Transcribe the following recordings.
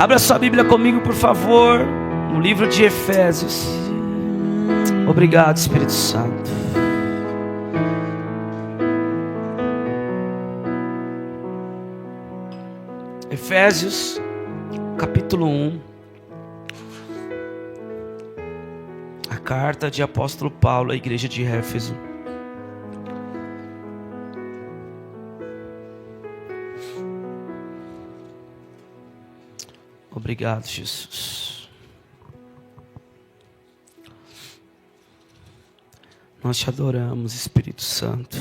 Abra sua Bíblia comigo, por favor, no livro de Efésios. Obrigado, Espírito Santo. Efésios, capítulo 1. A carta de apóstolo Paulo à igreja de Éfeso. Obrigado, Jesus. Nós te adoramos, Espírito Santo.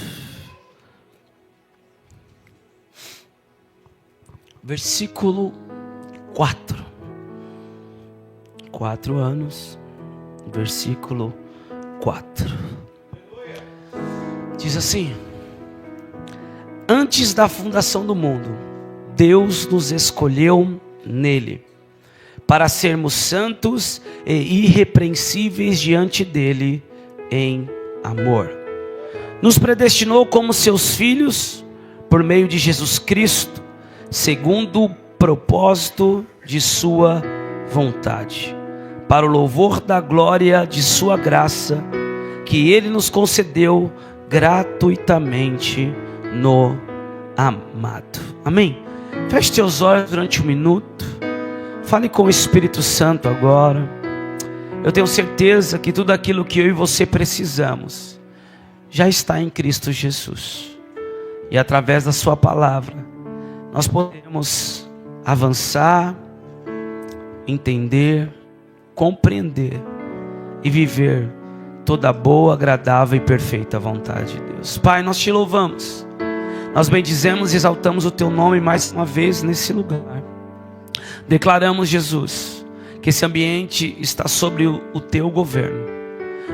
Versículo 4. 4 anos. Versículo 4. Diz assim: antes da fundação do mundo, Deus nos escolheu nele, para sermos santos e irrepreensíveis diante dele em amor. Nos predestinou como seus filhos por meio de Jesus Cristo, segundo o propósito de sua vontade, para o louvor da glória de sua graça, que ele nos concedeu gratuitamente no amado. Amém? Feche teus olhos durante um minuto. Fale com o Espírito Santo agora. Eu tenho certeza que tudo aquilo que eu e você precisamos já está em Cristo Jesus. E através da sua palavra, nós podemos avançar, entender, compreender e viver toda boa, agradável e perfeita vontade de Deus. Pai, nós te louvamos. Nós bendizemos e exaltamos o teu nome mais uma vez nesse lugar. Declaramos, Jesus, que esse ambiente está sobre o teu governo.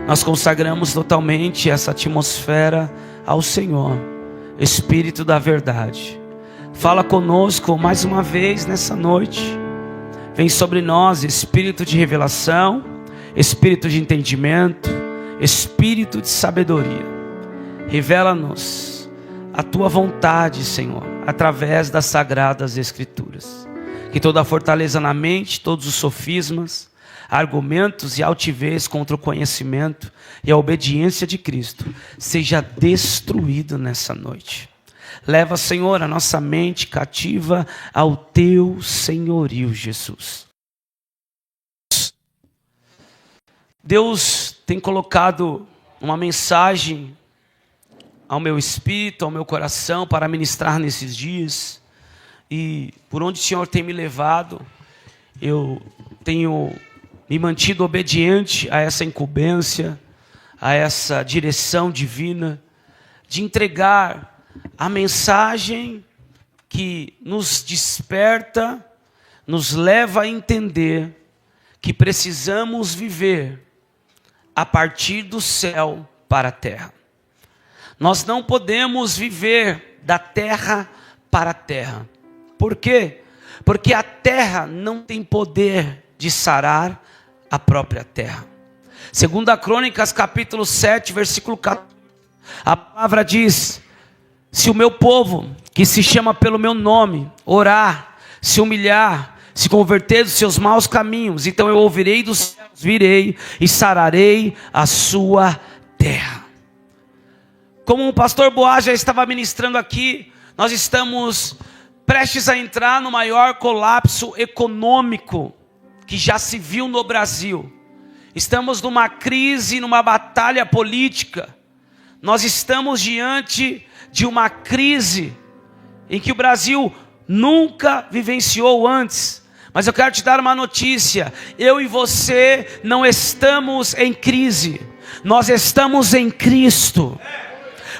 Nós consagramos totalmente essa atmosfera ao Senhor. Espírito da verdade, fala conosco mais uma vez nessa noite. Vem sobre nós espírito de revelação, espírito de entendimento, espírito de sabedoria. Revela-nos a tua vontade, Senhor, através das sagradas escrituras. Que toda a fortaleza na mente, todos os sofismas, argumentos e altivez contra o conhecimento e a obediência de Cristo seja destruído nessa noite. Leva, Senhor, a nossa mente cativa ao teu senhorio, Jesus. Deus tem colocado uma mensagem ao meu espírito, ao meu coração, para ministrar nesses dias. E por onde o Senhor tem me levado, eu tenho me mantido obediente a essa incumbência, a essa direção divina, de entregar a mensagem que nos desperta, nos leva a entender que precisamos viver a partir do céu para a terra. Nós não podemos viver da terra para a terra. Por quê? Porque a terra não tem poder de sarar a própria terra. Segunda Crônicas, capítulo 7, versículo 14. A palavra diz: se o meu povo, que se chama pelo meu nome, orar, se humilhar, se converter dos seus maus caminhos, então eu ouvirei dos céus, virei e sararei a sua terra. Como o pastor Boaz já estava ministrando aqui, nós estamos prestes a entrar no maior colapso econômico que já se viu no Brasil. Estamos numa crise, numa batalha política. Nós estamos diante de uma crise em que o Brasil nunca vivenciou antes. Mas eu quero te dar uma notícia: eu e você não estamos em crise, nós estamos em Cristo.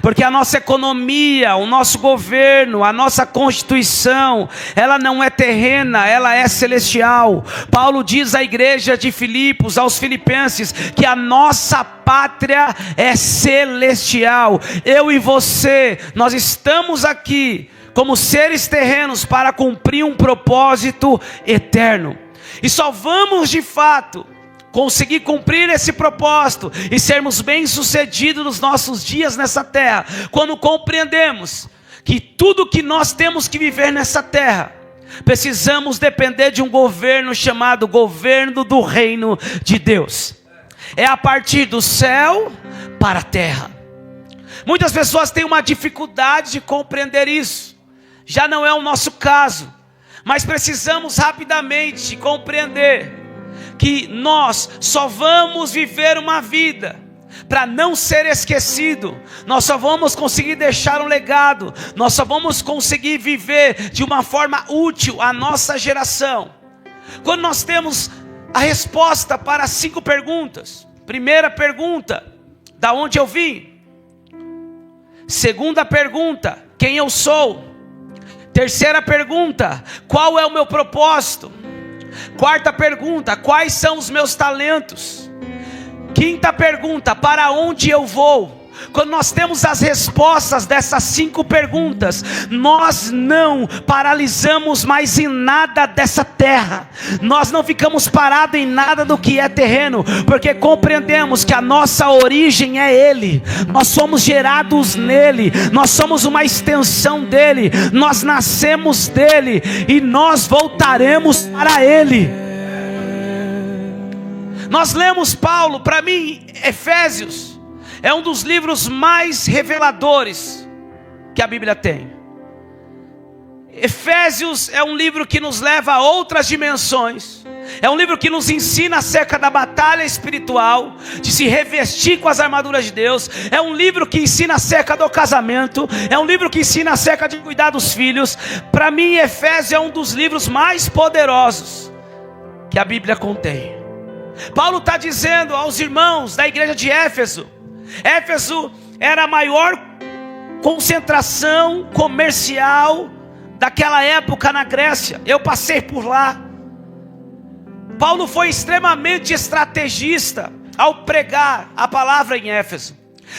Porque a nossa economia, o nosso governo, a nossa constituição, ela não é terrena, ela é celestial. Paulo diz à igreja de Filipos, aos filipenses, que a nossa pátria é celestial. Eu e você, nós estamos aqui como seres terrenos para cumprir um propósito eterno. E só vamos de fato conseguir cumprir esse propósito e sermos bem-sucedidos nos nossos dias nessa terra, quando compreendemos que tudo que nós temos que viver nessa terra precisamos depender de um governo chamado governo do reino de Deus. É a partir do céu para a terra. Muitas pessoas têm uma dificuldade de compreender isso. Já não é o nosso caso, mas precisamos rapidamente compreender que nós só vamos viver uma vida para não ser esquecido. Nós só vamos conseguir deixar um legado. Nós só vamos conseguir viver de uma forma útil à nossa geração quando nós temos a resposta para 5 perguntas. Primeira pergunta: da onde eu vim? Segunda pergunta: quem eu sou? Terceira pergunta: qual é o meu propósito? Quarta pergunta: quais são os meus talentos? Quinta pergunta: para onde eu vou? Quando nós temos as respostas dessas 5 perguntas, nós não paralisamos mais em nada dessa terra. Nós não ficamos parados em nada do que é terreno, porque compreendemos que a nossa origem é Ele. Nós somos gerados nele, nós somos uma extensão dele, nós nascemos dele e nós voltaremos para Ele. Nós lemos Paulo, para mim, Efésios é um dos livros mais reveladores que a Bíblia tem. Efésios é um livro que nos leva a outras dimensões. É um livro que nos ensina acerca da batalha espiritual, de se revestir com as armaduras de Deus. É um livro que ensina acerca do casamento. É um livro que ensina acerca de cuidar dos filhos. Para mim, Efésios é um dos livros mais poderosos que a Bíblia contém. Paulo está dizendo aos irmãos da igreja de Éfeso. Éfeso era a maior concentração comercial daquela época na Grécia. Eu passei por lá. Paulo foi extremamente estrategista ao pregar a palavra em Éfeso.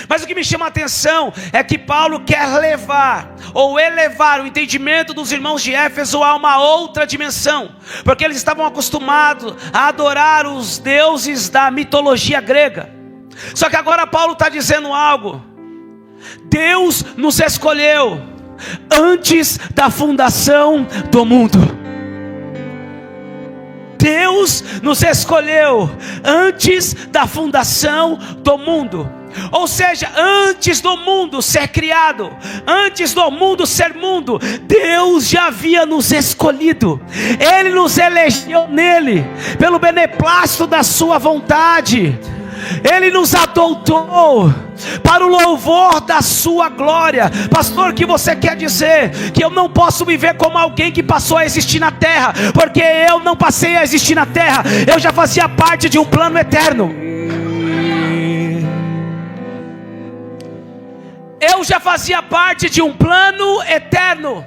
Mas o que me chama a atenção é que Paulo quer levar ou elevar o entendimento dos irmãos de Éfeso a uma outra dimensão, porque eles estavam acostumados a adorar os deuses da mitologia grega. Só que agora Paulo está dizendo algo. Deus nos escolheu antes da fundação do mundo. Deus nos escolheu antes da fundação do mundo. Ou seja, antes do mundo ser criado, antes do mundo ser mundo, Deus já havia nos escolhido. Ele nos elegeu nele, pelo beneplácito da sua vontade. Ele nos adotou para o louvor da sua glória. Pastor, o que você quer dizer? Que eu não posso viver como alguém que passou a existir na terra, porque eu não passei a existir na terra. Eu já fazia parte de um plano eterno. Eu já fazia parte de um plano eterno.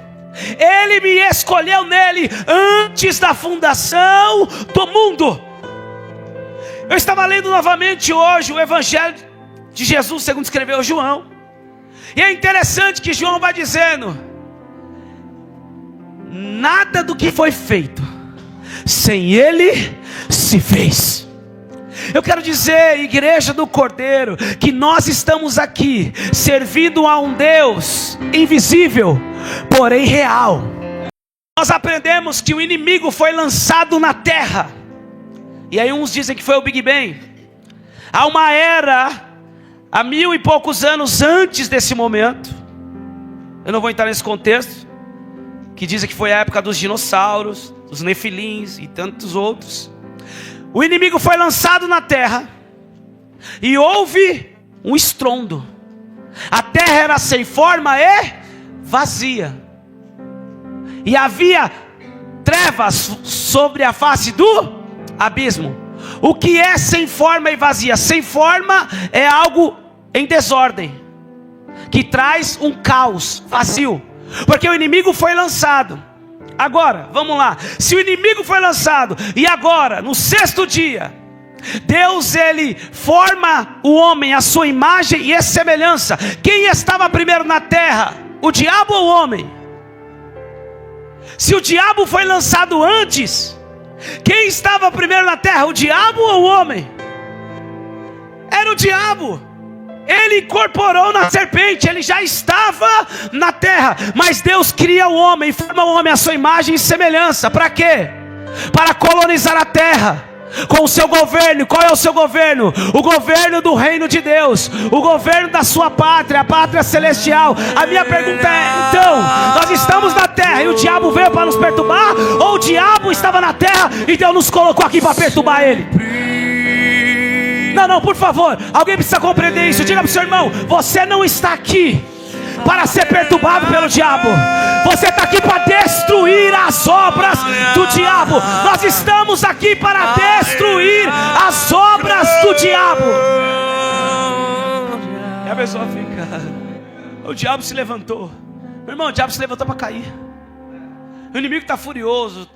Ele me escolheu nele antes da fundação do mundo. Eu estava lendo novamente hoje o Evangelho de Jesus segundo escreveu João. E é interessante que João vai dizendo: nada do que foi feito sem ele se fez. Eu quero dizer, igreja do Cordeiro, que nós estamos aqui servindo a um Deus invisível, porém real. Nós aprendemos que o inimigo foi lançado na terra. E aí uns dizem que foi o Big Bang. Há uma era, há 1000 e poucos anos antes desse momento. Eu não vou entrar nesse contexto, que dizem que foi a época dos dinossauros, dos nefilins e tantos outros. O inimigo foi lançado na terra e houve um estrondo. A terra era sem forma e vazia. E havia trevas sobre a face do abismo. O que é sem forma e vazia? Sem forma é algo em desordem, que traz um caos, vazio. Porque o inimigo foi lançado. Agora, vamos lá. Se o inimigo foi lançado e agora, no 6º dia, Deus ele forma o homem à sua imagem e semelhança. Quem estava primeiro na terra? O diabo ou o homem? Se o diabo foi lançado antes, quem estava primeiro na terra? O diabo ou o homem? Era o diabo. Ele incorporou na serpente, ele já estava na terra. Mas Deus cria o homem, forma o homem à sua imagem e semelhança. Para quê? Para colonizar a terra com o seu governo. Qual é o seu governo? O governo do reino de Deus, o governo da sua pátria, a pátria celestial. A minha pergunta é, então, nós estamos na terra e o diabo veio para nos perturbar? Ou o diabo estava na terra e Deus nos colocou aqui para perturbar ele? Não, por favor, alguém precisa compreender isso. Diga para o seu irmão, você não está aqui para ser perturbado pelo diabo. Você está aqui para destruir as obras do diabo. Nós estamos aqui para destruir as obras do diabo. E a pessoa fica, o diabo se levantou. Meu irmão, o diabo se levantou para cair. O inimigo está furioso.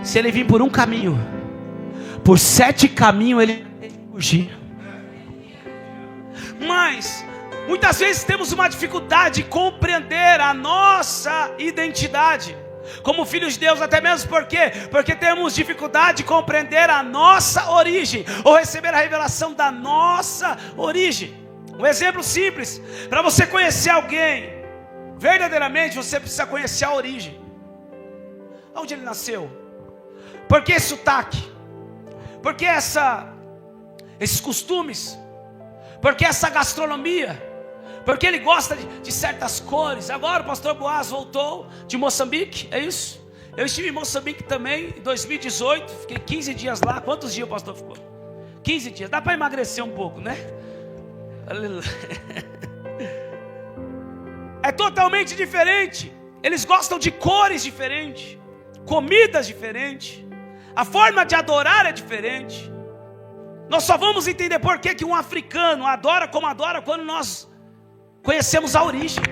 Se ele vir por um caminho, por 7 caminhos ele tem que fugir. Mas muitas vezes temos uma dificuldade de compreender a nossa identidade como filhos de Deus, até mesmo porque temos dificuldade de compreender a nossa origem, ou receber a revelação da nossa origem. Um exemplo simples: para você conhecer alguém verdadeiramente, você precisa conhecer a origem. Onde ele nasceu? Por que esse sotaque? Por que esses costumes? Por que essa gastronomia? Porque ele gosta de certas cores. Agora o pastor Boaz voltou de Moçambique, é isso? Eu estive em Moçambique também, em 2018. Fiquei 15 dias lá. Quantos dias o pastor ficou? 15 dias, dá para emagrecer um pouco, né? É totalmente diferente. Eles gostam de cores diferentes, comidas diferentes, a forma de adorar é diferente. Nós só vamos entender por que um africano adora como adora quando nós conhecemos a origem.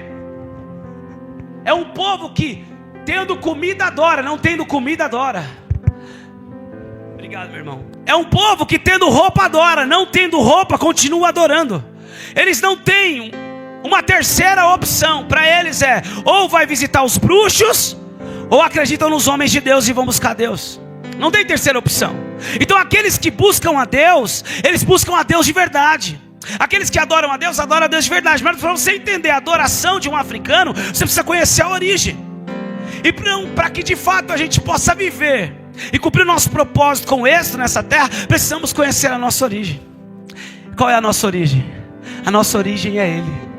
É um povo que, tendo comida, adora, não tendo comida, adora. Obrigado, meu irmão. É um povo que, tendo roupa, adora, não tendo roupa, continua adorando. Eles não têm uma terceira opção. Para eles é, ou vai visitar os bruxos, ou acreditam nos homens de Deus e vão buscar Deus. Não tem terceira opção. Então aqueles que buscam a Deus, eles buscam a Deus de verdade. Aqueles que adoram a Deus de verdade. Mas para você entender a adoração de um africano, você precisa conhecer a origem. E para que de fato a gente possa viver e cumprir o nosso propósito com êxito nessa terra, precisamos conhecer a nossa origem. Qual é a nossa origem? A nossa origem é Ele.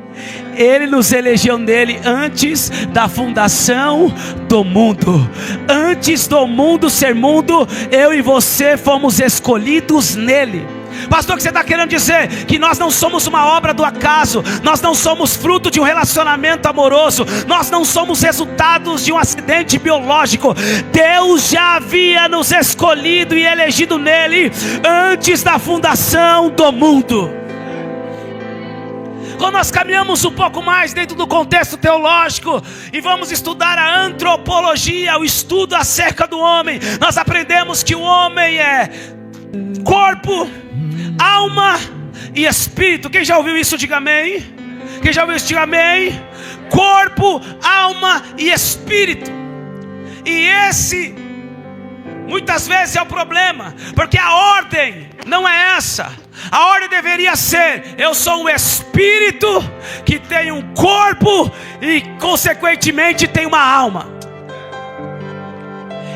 Ele nos elegeu nele antes da fundação do mundo. Antes do mundo ser mundo, eu e você fomos escolhidos nele. Pastor, o que você está querendo dizer? Que nós não somos uma obra do acaso. Nós não somos fruto de um relacionamento amoroso. Nós não somos resultados de um acidente biológico. Deus já havia nos escolhido e elegido nele antes da fundação do mundo. Quando nós caminhamos um pouco mais dentro do contexto teológico e vamos estudar a antropologia, o estudo acerca do homem, nós aprendemos que o homem é corpo, alma e espírito. Quem já ouviu isso, diga amém. Quem já ouviu isso, diga amém. Corpo, alma e espírito. E esse muitas vezes é o problema, porque a ordem não é essa. A ordem deveria ser: eu sou um espírito que tem um corpo e consequentemente tem uma alma.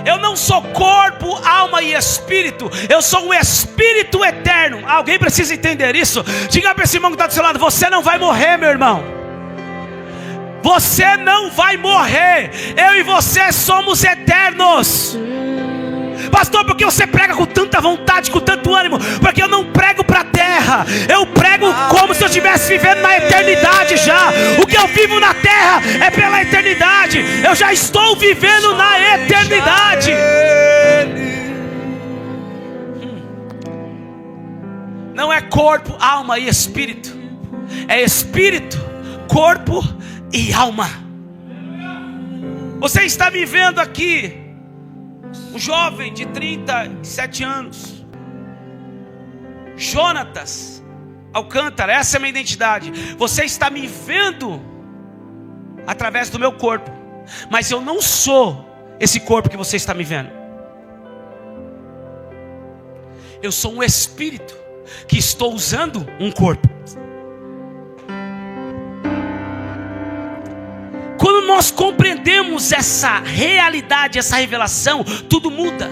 Eu não sou corpo, alma e espírito. Eu sou um espírito eterno. Alguém precisa entender isso. Diga para esse irmão que está do seu lado: você não vai morrer, meu irmão. Você não vai morrer. Eu e você somos eternos. Pastor, por que você prega com tanta vontade, com tanto ânimo? Porque eu não prego para a terra. Eu prego como se eu estivesse vivendo na eternidade já. O que eu vivo na terra é pela eternidade. Eu já estou vivendo na eternidade. Não é corpo, alma e espírito. É espírito, corpo e alma. Você está me vendo aqui, um jovem de 37 anos, Jonatas Alcântara, essa é a minha identidade. Você está me vendo através do meu corpo, mas eu não sou esse corpo que você está me vendo. Eu sou um espírito que estou usando um corpo. Quando nós compreendemos essa realidade, essa revelação, tudo muda.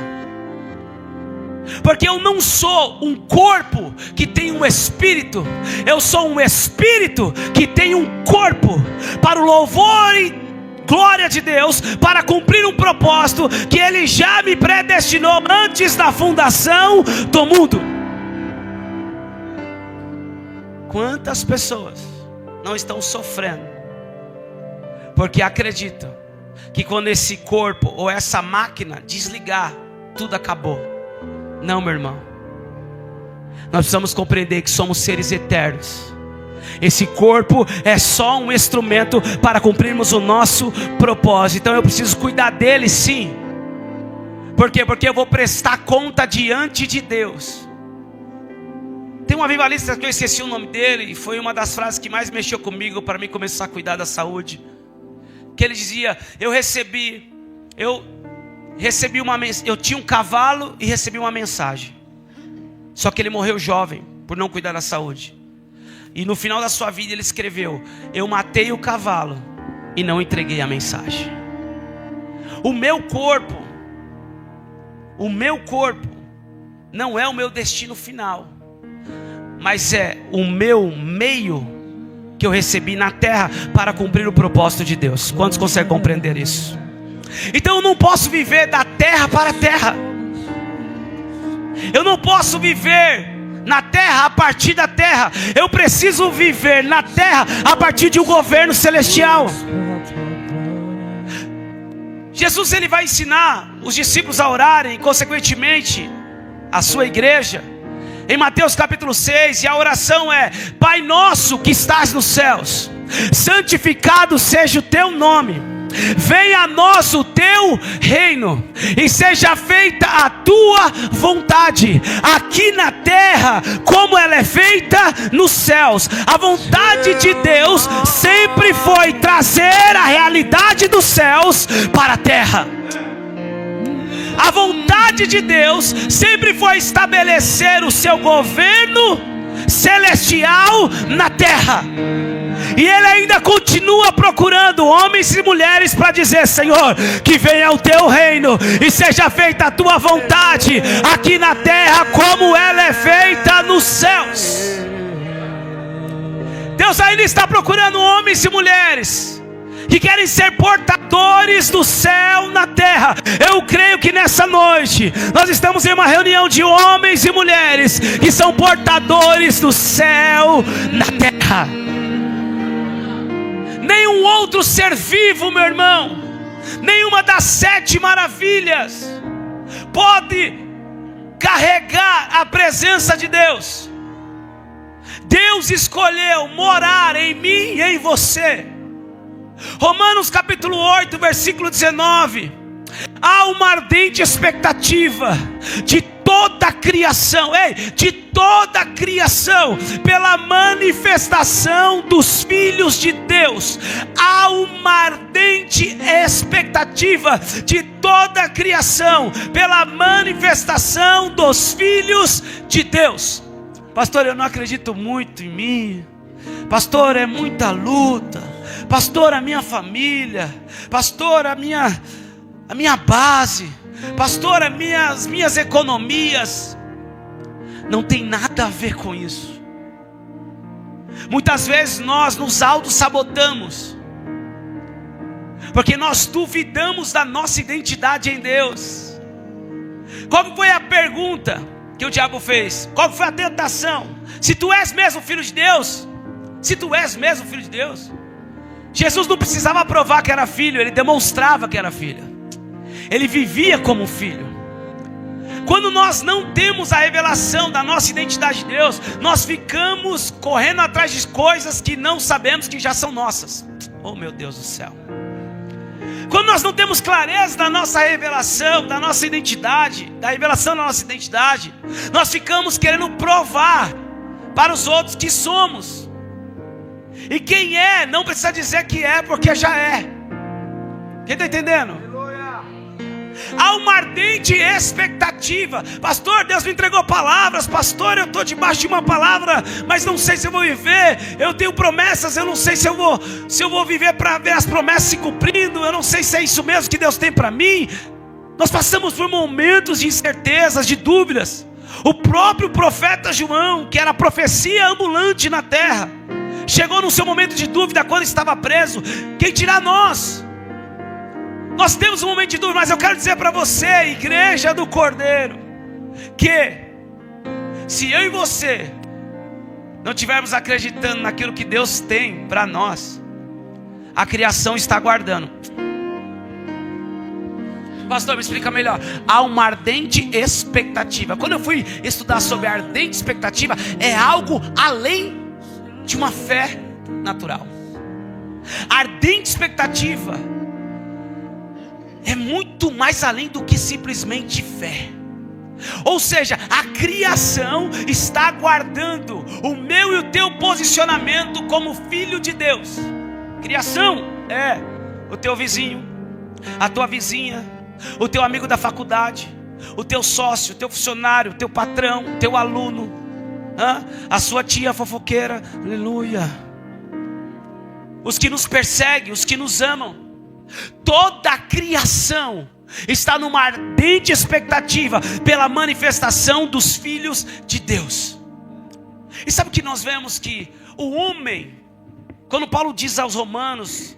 Porque eu não sou um corpo que tem um espírito, eu sou um espírito que tem um corpo, para o louvor e glória de Deus, para cumprir um propósito que Ele já me predestinou antes da fundação do mundo. Quantas pessoas não estão sofrendo porque acreditam que quando esse corpo ou essa máquina desligar, tudo acabou? Não, meu irmão. Nós precisamos compreender que somos seres eternos. Esse corpo é só um instrumento para cumprirmos o nosso propósito. Então eu preciso cuidar dele, sim. Por quê? Porque eu vou prestar conta diante de Deus. Tem um avivalista que eu esqueci o nome dele, e foi uma das frases que mais mexeu comigo para mim começar a cuidar da saúde. Que ele dizia: eu tinha um cavalo e recebi uma mensagem. Só que ele morreu jovem por não cuidar da saúde. E no final da sua vida ele escreveu: eu matei o cavalo e não entreguei a mensagem. O meu corpo não é o meu destino final, mas é o meu meio que eu recebi na terra para cumprir o propósito de Deus. Quantos conseguem compreender isso? Então eu não posso viver da terra para a terra. Eu não posso viver na terra a partir da terra. Eu preciso viver na terra a partir de um governo celestial. Jesus, ele vai ensinar os discípulos a orarem, consequentemente a sua igreja, em Mateus capítulo 6, e a oração é: Pai nosso que estás nos céus, santificado seja o teu nome, venha a nós o teu reino, e seja feita a tua vontade, aqui na terra, como ela é feita nos céus. A vontade de Deus sempre foi trazer a realidade dos céus para a terra. A vontade de Deus sempre foi estabelecer o seu governo celestial na terra. E Ele ainda continua procurando homens e mulheres para dizer: Senhor, que venha o teu reino e seja feita a tua vontade aqui na terra como ela é feita nos céus. Deus ainda está procurando homens e mulheres que querem ser portadores do céu na terra. Eu creio que nessa noite nós estamos em uma reunião de homens e mulheres que são portadores do céu na terra. Nenhum outro ser vivo, meu irmão, nenhuma das 7 maravilhas pode carregar a presença de Deus. Deus escolheu morar em mim e em você. Romanos capítulo 8, versículo 19. Há uma ardente expectativa de toda a criação, de toda a criação, pela manifestação dos filhos de Deus. Há uma ardente expectativa de toda a criação, pela manifestação dos filhos de Deus. Pastor, eu não acredito muito em mim. Pastor, é muita luta. Pastor, a minha família. Pastor, a minha base. Pastor, as minhas economias. Não tem nada a ver com isso. Muitas vezes nós nos auto-sabotamos, porque nós duvidamos da nossa identidade em Deus. Qual foi a pergunta que o diabo fez? Qual foi a tentação? Se tu és mesmo filho de Deus, se tu és mesmo filho de Deus. Jesus não precisava provar que era filho, ele demonstrava que era filho. Ele vivia como filho. Quando nós não temos a revelação da nossa identidade de Deus, nós ficamos correndo atrás de coisas que não sabemos que já são nossas. Oh, meu Deus do céu. Quando nós não temos clareza da nossa revelação, da nossa identidade, da revelação da nossa identidade, nós ficamos querendo provar para os outros que somos. E quem é, não precisa dizer que é, porque já é. Quem está entendendo? Há uma ardente expectativa. Pastor, Deus me entregou palavras. Pastor, eu estou debaixo de uma palavra, mas não sei se eu vou viver. Eu tenho promessas, eu não sei se eu vou viver para ver as promessas se cumprindo. Eu não sei se é isso mesmo que Deus tem para mim. Nós passamos por momentos de incertezas, de dúvidas. O próprio profeta João, que era a profecia ambulante na terra, chegou no seu momento de dúvida quando estava preso. Quem dirá nós? Nós temos um momento de dúvida, mas eu quero dizer para você, igreja do Cordeiro, que se eu e você não estivermos acreditando naquilo que Deus tem para nós, a criação está aguardando. Pastor, me explica melhor. Há uma ardente expectativa. Quando eu fui estudar sobre a ardente expectativa, é algo além de uma fé natural. A ardente expectativa é muito mais além do que simplesmente fé. Ou seja, a criação está aguardando o meu e o teu posicionamento como filho de Deus. Criação é o teu vizinho, a tua vizinha, o teu amigo da faculdade, o teu sócio, o teu funcionário, o teu patrão, o teu aluno, a sua tia fofoqueira, aleluia, os que nos perseguem, os que nos amam. Toda a criação está numa ardente expectativa pela manifestação dos filhos de Deus. E sabe o que nós vemos? Que o homem, quando Paulo diz aos romanos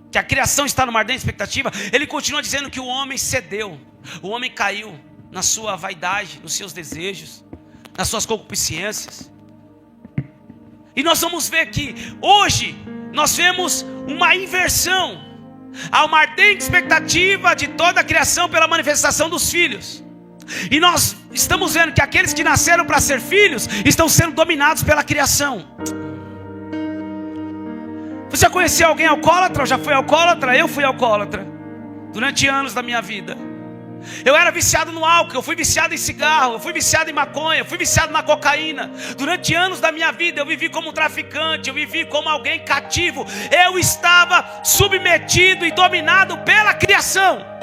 que a criação está numa ardente expectativa, ele continua dizendo que o homem cedeu, o homem caiu na sua vaidade, nos seus desejos, nas suas concupiscências. E nós vamos ver que hoje nós vemos uma inversão. Há uma ardente expectativa de toda a criação pela manifestação dos filhos. E nós estamos vendo que aqueles que nasceram para ser filhos estão sendo dominados pela criação. Você já conheceu alguém alcoólatra? Ou já foi alcoólatra? Eu fui alcoólatra durante anos da minha vida. Eu era viciado no álcool, eu fui viciado em cigarro, eu fui viciado em maconha, eu fui viciado na cocaína. Durante anos da minha vida eu vivi como um traficante, eu vivi como alguém cativo. Eu estava submetido e dominado pela criação.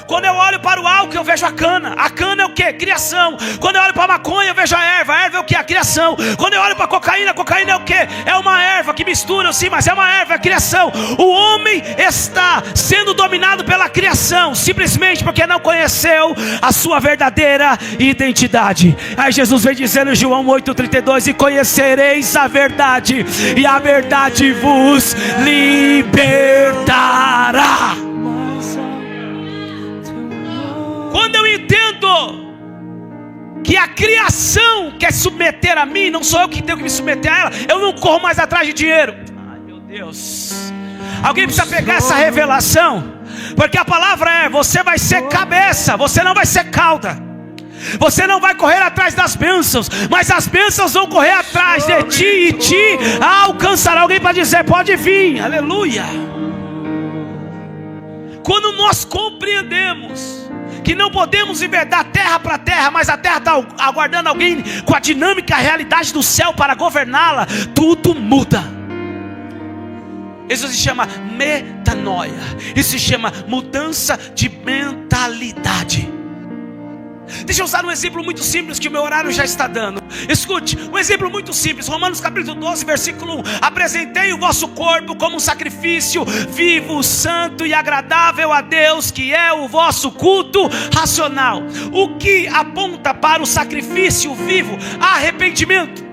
Quando eu olho para o álcool eu vejo a cana. A cana é o que? Criação. Quando eu olho para a maconha eu vejo a erva é o que? A criação. Quando eu olho para a cocaína é o que? É uma erva que mistura, sim, mas é uma erva, é a criação. O homem está sendo dominado pela criação, simplesmente porque não conheceu a sua verdadeira identidade. Aí Jesus vem dizendo em João 8,32: e conhecereis a verdade, e a verdade vos libertará. Quando eu entendo que a criação quer submeter a mim, não sou eu que tenho que me submeter a ela, eu não corro mais atrás de dinheiro. Ai meu Deus, alguém precisa pegar essa revelação, porque a palavra é: você vai ser cabeça, você não vai ser cauda. Você não vai correr atrás das bênçãos, mas as bênçãos vão correr atrás de ti e te alcançará. Alguém para dizer: pode vir, aleluia. Quando nós compreendemos que não podemos viver da terra para terra, mas a terra está aguardando alguém com a dinâmica, a realidade do céu para governá-la, tudo muda. Isso se chama metanoia, isso se chama mudança de mentalidade. Deixa eu usar um exemplo muito simples que o meu horário já está dando. Escute, um exemplo muito simples. Romanos capítulo 12, versículo 1: apresentei o vosso corpo como um sacrifício vivo, santo e agradável a Deus, que é o vosso culto racional. O que aponta para o sacrifício vivo? Arrependimento.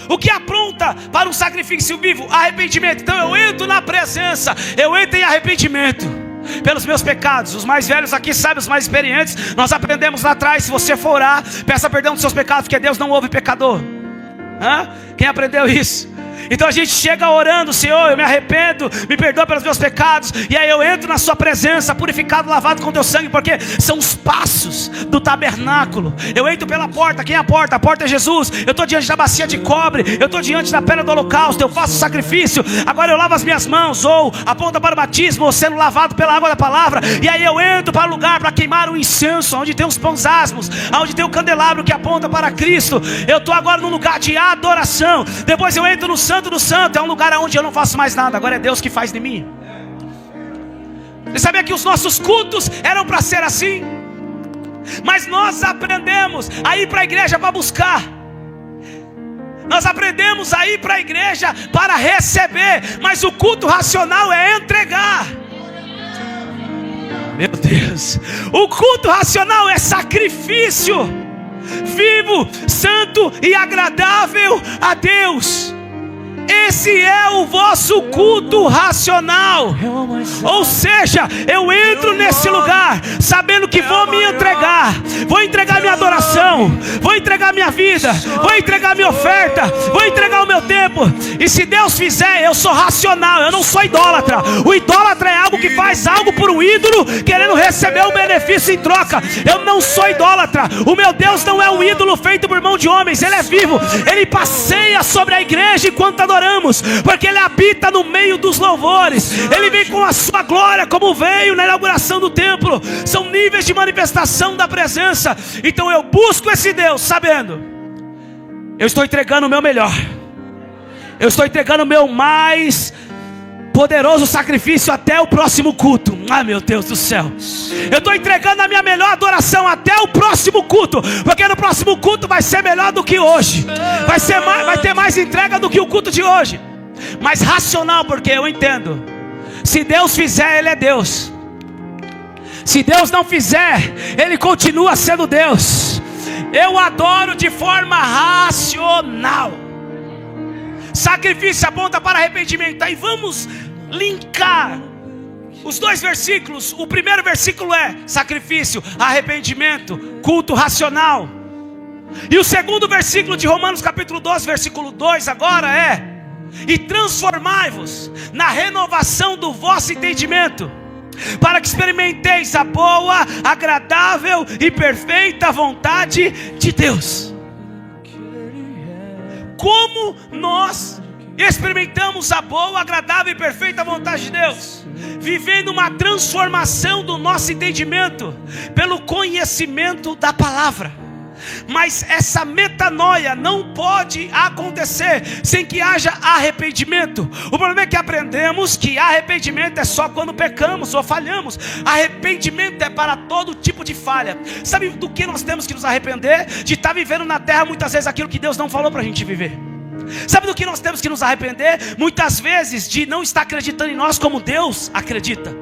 O que aponta para um sacrifício vivo? Arrependimento. Então eu entro na presença, eu entro em arrependimento pelos meus pecados. Os mais velhos aqui sabem, os mais experientes, nós aprendemos lá atrás: se você for orar, peça perdão dos seus pecados, porque Deus não ouve pecador. Quem aprendeu isso? Então a gente chega orando: Senhor, eu me arrependo, me perdoa pelos meus pecados. E aí eu entro na sua presença, purificado, lavado com teu sangue, porque são os passos do tabernáculo. Eu entro pela porta. Quem é a porta? A porta é Jesus. Eu estou diante da bacia de cobre, eu estou diante da pedra do holocausto, eu faço sacrifício. Agora eu lavo as minhas mãos, ou aponta para o batismo, ou sendo lavado pela água da palavra. E aí eu entro para o lugar para queimar o incenso, onde tem os pães asmos, onde tem o candelabro que aponta para Cristo. Eu estou agora num lugar de adoração. Depois eu entro no Santo do Santo, é um lugar onde eu não faço mais nada, agora é Deus que faz de mim. Você sabia que os nossos cultos eram para ser assim? Mas nós aprendemos a ir para a igreja para buscar. Nós aprendemos a ir para a igreja para receber. Mas o culto racional é entregar. Meu Deus. O culto racional é sacrifício vivo, santo e agradável a Deus. Esse é o vosso culto racional. Ou seja, eu entro nesse lugar sabendo que vou me entregar. Vou entregar minha adoração, vou entregar minha vida, vou entregar minha oferta, vou entregar o meu tempo. E se Deus fizer, eu sou racional, eu não sou idólatra. O idólatra é algo que faz algo por um ídolo, querendo receber um benefício em troca. Eu não sou idólatra. O meu Deus não é um ídolo feito por mão de homens. Ele é vivo, ele passeia sobre a igreja enquanto adoramos, porque ele habita no meio dos louvores. Ele vem com a sua glória, como veio na inauguração do templo. São níveis de manifestação da presença. Então eu busco esse Deus sabendo, eu estou entregando o meu melhor, eu estou entregando o meu mais poderoso sacrifício até o próximo culto. Ah, meu Deus do céu, eu estou entregando a minha melhor adoração até o próximo culto, porque no próximo culto vai ser melhor do que hoje. Vai ter mais entrega do que o culto de hoje. Mas racional, porque eu entendo, se Deus fizer, Ele é Deus. Se Deus não fizer, Ele continua sendo Deus. Eu adoro de forma racional. Sacrifício aponta para arrependimento. Aí vamos linkar os dois versículos. O primeiro versículo é sacrifício, arrependimento, culto racional. E o segundo versículo de Romanos capítulo 12, versículo 2 agora é: e transformai-vos na renovação do vosso entendimento, para que experimenteis a boa, agradável e perfeita vontade de Deus. Como nós experimentamos a boa, agradável e perfeita vontade de Deus? Vivendo uma transformação do nosso entendimento pelo conhecimento da palavra. Mas essa metanoia não pode acontecer sem que haja arrependimento. O problema é que aprendemos que arrependimento é só quando pecamos ou falhamos. Arrependimento é para todo tipo de falha. Sabe do que nós temos que nos arrepender? De estar vivendo na terra muitas vezes aquilo que Deus não falou para a gente viver. Sabe do que nós temos que nos arrepender? Muitas vezes de não estar acreditando em nós como Deus acredita.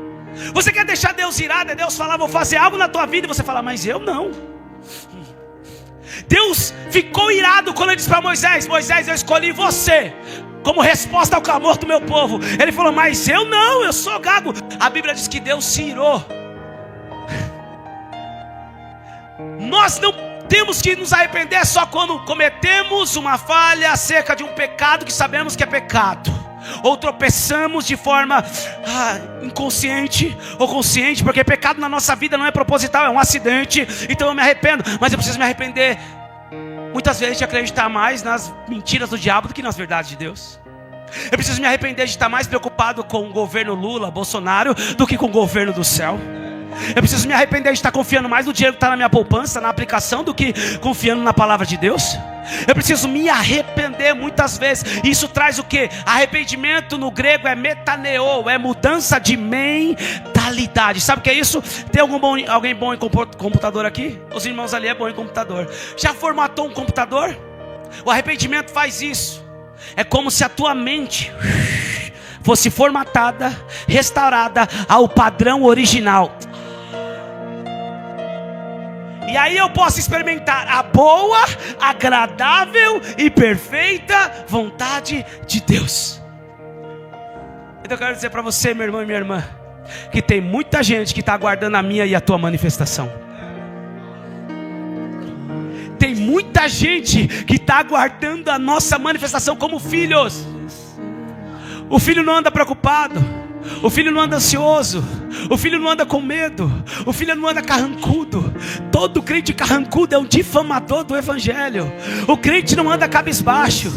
Você quer deixar Deus irado? É Deus falar, vou fazer algo na tua vida, e você fala, mas eu não. Deus ficou irado quando ele disse para Moisés: Moisés, eu escolhi você como resposta ao clamor do meu povo. Ele falou, mas eu não, eu sou gago. A Bíblia diz que Deus se irou. Nós não temos que nos arrepender só quando cometemos uma falha acerca de um pecado que sabemos que é pecado, ou tropeçamos de forma inconsciente ou consciente, porque pecado na nossa vida não é proposital, é um acidente. Então eu me arrependo, mas eu preciso me arrepender muitas vezes de acreditar mais nas mentiras do diabo do que nas verdades de Deus. Eu preciso me arrepender de estar mais preocupado com o governo Lula, Bolsonaro, do que com o governo do céu. Eu preciso me arrepender de estar confiando mais no dinheiro que está na minha poupança, na aplicação, do que confiando na palavra de Deus. Eu preciso me arrepender muitas vezes. Isso traz o que? Arrependimento no grego é metaneo, é mudança de mentalidade. Sabe o que é isso? Tem alguém bom em computador aqui? Os irmãos ali é bom em computador. Já formatou um computador? O arrependimento faz isso. É como se a tua mente fosse formatada, restaurada ao padrão original. E aí eu posso experimentar a boa, agradável e perfeita vontade de Deus. Então eu quero dizer para você, meu irmão e minha irmã, que tem muita gente que está aguardando a minha e a tua manifestação. Tem muita gente que está aguardando a nossa manifestação como filhos. O filho não anda preocupado, o filho não anda ansioso, o filho não anda com medo, o filho não anda carrancudo. Todo crente carrancudo é um difamador do evangelho. O crente não anda cabisbaixo.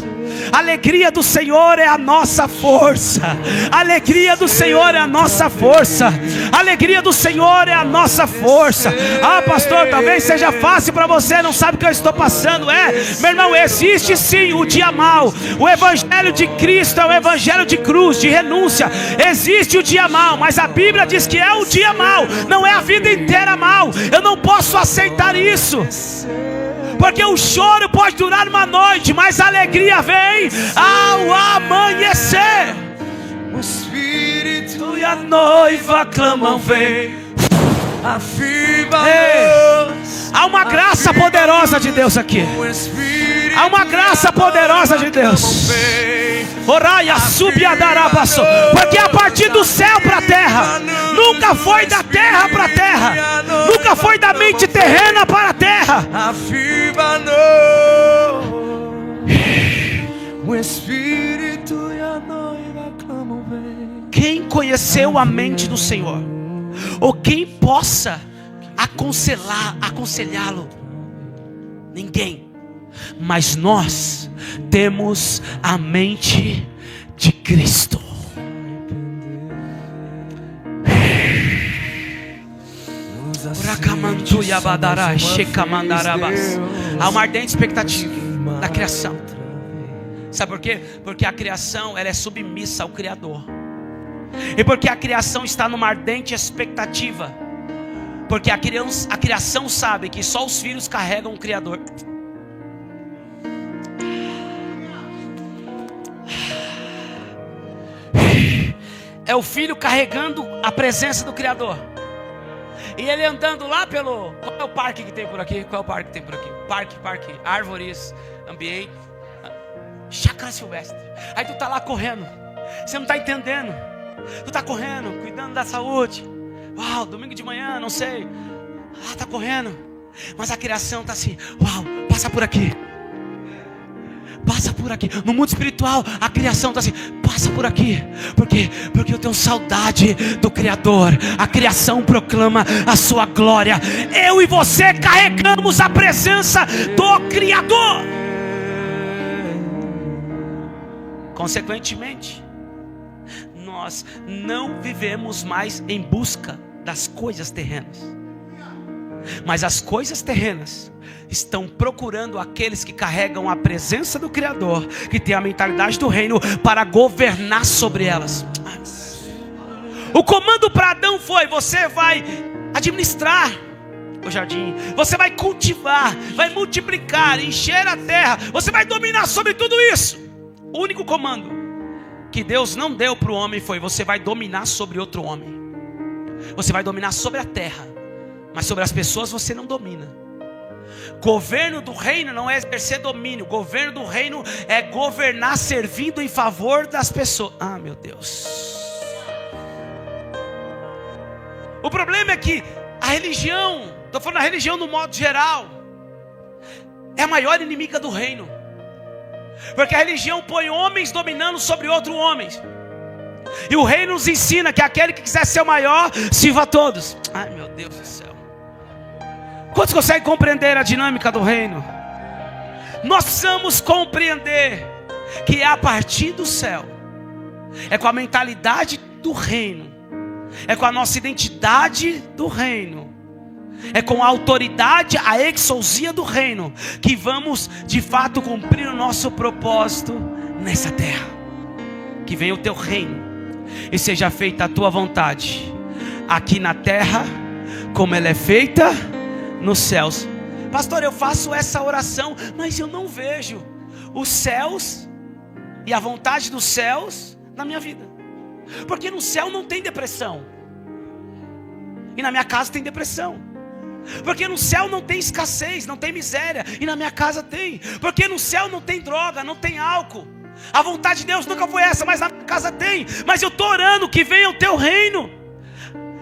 A alegria do Senhor é a nossa força. A alegria do Senhor é a nossa força. A alegria do Senhor é a nossa força. Ah, pastor, talvez seja fácil para você, não sabe o que eu estou passando. Meu irmão, existe sim o dia mau. O evangelho de Cristo é o evangelho de cruz, de renúncia. Existe o dia mau, mas a Bíblia diz que é o dia mau, não é a vida inteira mau. Eu não posso aceitar isso, porque o choro pode durar uma noite, mas a alegria vem ao amanhecer. O Espírito e a noiva clamam, vem. Há uma graça poderosa de Deus aqui. Há uma graça poderosa de Deus. Oraia, subiadarabaço. Porque a partir do céu para a terra, nunca foi da terra para a terra, nunca foi da mente terrena para a terra. O Espírito e a noiva clamam, vem. Quem conheceu a mente do Senhor? Ou quem possa aconselhá-lo? Ninguém. Mas nós temos a mente de Cristo. Há uma ardente expectativa da criação. Sabe por quê? Porque a criação, ela é submissa ao Criador. E porque a criação está numa ardente expectativa. Porque a criação sabe que só os filhos carregam o Criador. É o filho carregando a presença do Criador. E ele andando lá pelo... Qual é o parque que tem por aqui? Qual é o parque que tem por aqui? Parque, árvores, ambiente, chácara silvestre. Aí tu tá lá correndo. Você não tá entendendo. Tu tá correndo, cuidando da saúde. Uau, domingo de manhã, não sei. Ah, tá correndo. Mas a criação tá assim. Uau, passa por aqui. Passa por aqui. No mundo espiritual, a criação está assim: passa por aqui. Por quê? Porque eu tenho saudade do Criador. A criação proclama a sua glória. Eu e você carregamos a presença do Criador. Consequentemente, nós não vivemos mais em busca das coisas terrenas, mas as coisas terrenas estão procurando aqueles que carregam a presença do Criador, que tem a mentalidade do reino, para governar sobre elas. O comando para Adão foi: você vai administrar o jardim, você vai cultivar, vai multiplicar, encher a terra, você vai dominar sobre tudo isso. O único comando que Deus não deu para o homem foi: você vai dominar sobre outro homem. Você vai dominar sobre a terra, mas sobre as pessoas você não domina. Governo do reino não é exercer domínio. Governo do reino é governar servindo em favor das pessoas. Ah, meu Deus. O problema é que a religião, estou falando a religião no modo geral, é a maior inimiga do reino. Porque a religião põe homens dominando sobre outros homens. E o reino nos ensina que aquele que quiser ser o maior, sirva a todos. Ai, meu Deus do céu. Quantos conseguem compreender a dinâmica do reino? Nós precisamos compreender que é a partir do céu, é com a mentalidade do reino, é com a nossa identidade do reino, é com a autoridade, a exousia do reino, que vamos de fato cumprir o nosso propósito nessa terra. Que venha o teu reino e seja feita a tua vontade, aqui na terra como ela é feita nos céus. Pastor, eu faço essa oração, mas eu não vejo os céus e a vontade dos céus na minha vida. Porque no céu não tem depressão, e na minha casa tem depressão. Porque no céu não tem escassez, não tem miséria, e na minha casa tem. Porque no céu não tem droga, não tem álcool. A vontade de Deus nunca foi essa, mas na minha casa tem. Mas eu estou orando que venha o teu reino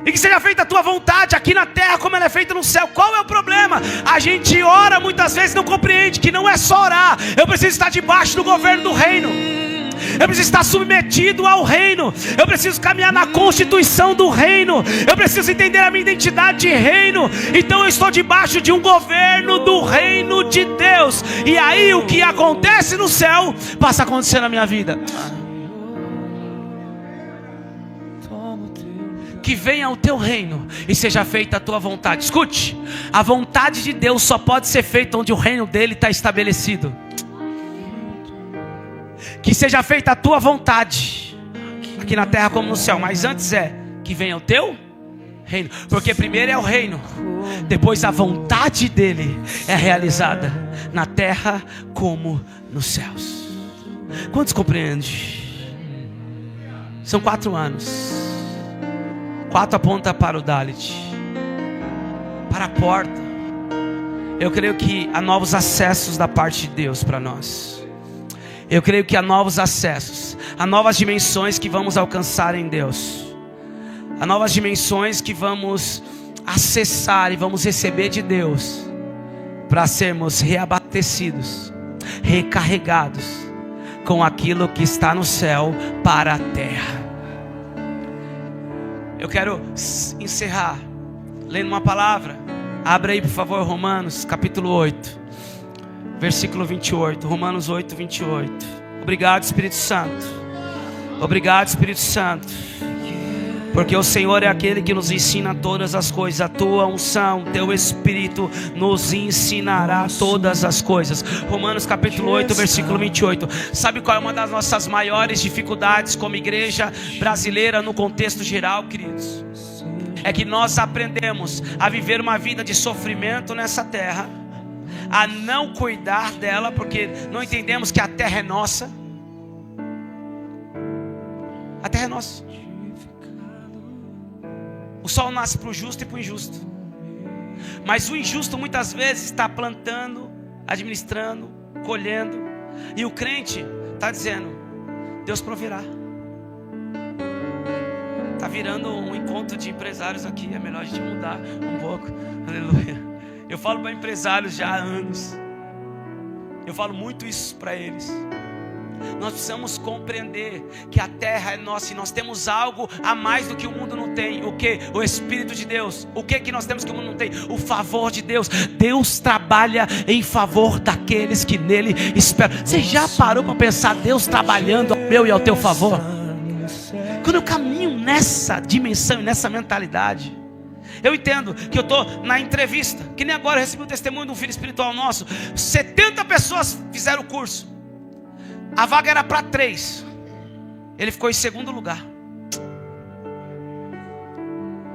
e que seja feita a tua vontade aqui na terra como ela é feita no céu. Qual é o problema? A gente ora muitas vezes, não compreende que não é só orar. Eu preciso estar debaixo do governo do reino. Eu preciso estar submetido ao reino. Eu preciso caminhar na constituição do reino. Eu preciso entender a minha identidade de reino. Então eu estou debaixo de um governo do reino de Deus. E aí o que acontece no céu passa a acontecer na minha vida. Que venha o teu reino e seja feita a tua vontade. Escute, a vontade de Deus só pode ser feita onde o reino dele está estabelecido. Que seja feita a tua vontade, aqui na terra como no céu. Mas antes que venha o teu reino. Porque primeiro é o reino, depois a vontade dele é realizada na terra como nos céus. Quantos compreendem? São 4 anos. 4 aponta para o Dalit, para a porta. Eu creio que há novos acessos da parte de Deus para nós. Eu creio que há novos acessos, há novas dimensões que vamos alcançar em Deus. Há novas dimensões que vamos acessar e vamos receber de Deus, para sermos reabastecidos, recarregados com aquilo que está no céu para a terra. Eu quero encerrar lendo uma palavra. Abra aí por favor Romanos capítulo 8, versículo 28. Romanos 8, 28. Obrigado Espírito Santo. Obrigado Espírito Santo. Porque o Senhor é aquele que nos ensina todas as coisas. A tua unção, teu Espírito nos ensinará todas as coisas. Romanos capítulo 8, versículo 28. Sabe qual é uma das nossas maiores dificuldades como igreja brasileira no contexto geral, queridos? É que nós aprendemos a viver uma vida de sofrimento nessa terra, a não cuidar dela, porque não entendemos que a terra é nossa. A terra é nossa. O sol nasce para o justo e para o injusto. Mas o injusto muitas vezes está plantando, administrando, colhendo. E o crente está dizendo: Deus proverá. Está virando um encontro de empresários aqui. É melhor a gente mudar um pouco. Aleluia. Eu falo para empresários já há anos. Eu falo muito isso para eles. Nós precisamos compreender que a terra é nossa e nós temos algo a mais do que o mundo não tem. O que? O Espírito de Deus. O que nós temos que o mundo não tem? O favor de Deus. Deus trabalha em favor daqueles que nele esperam. Você já parou para pensar Deus trabalhando ao meu e ao teu favor? Quando eu caminho nessa dimensão e nessa mentalidade, eu entendo que eu estou na entrevista. Que nem agora eu recebi o testemunho de um filho espiritual nosso. 70 pessoas fizeram o curso. A vaga era para 3. Ele ficou em 2º lugar.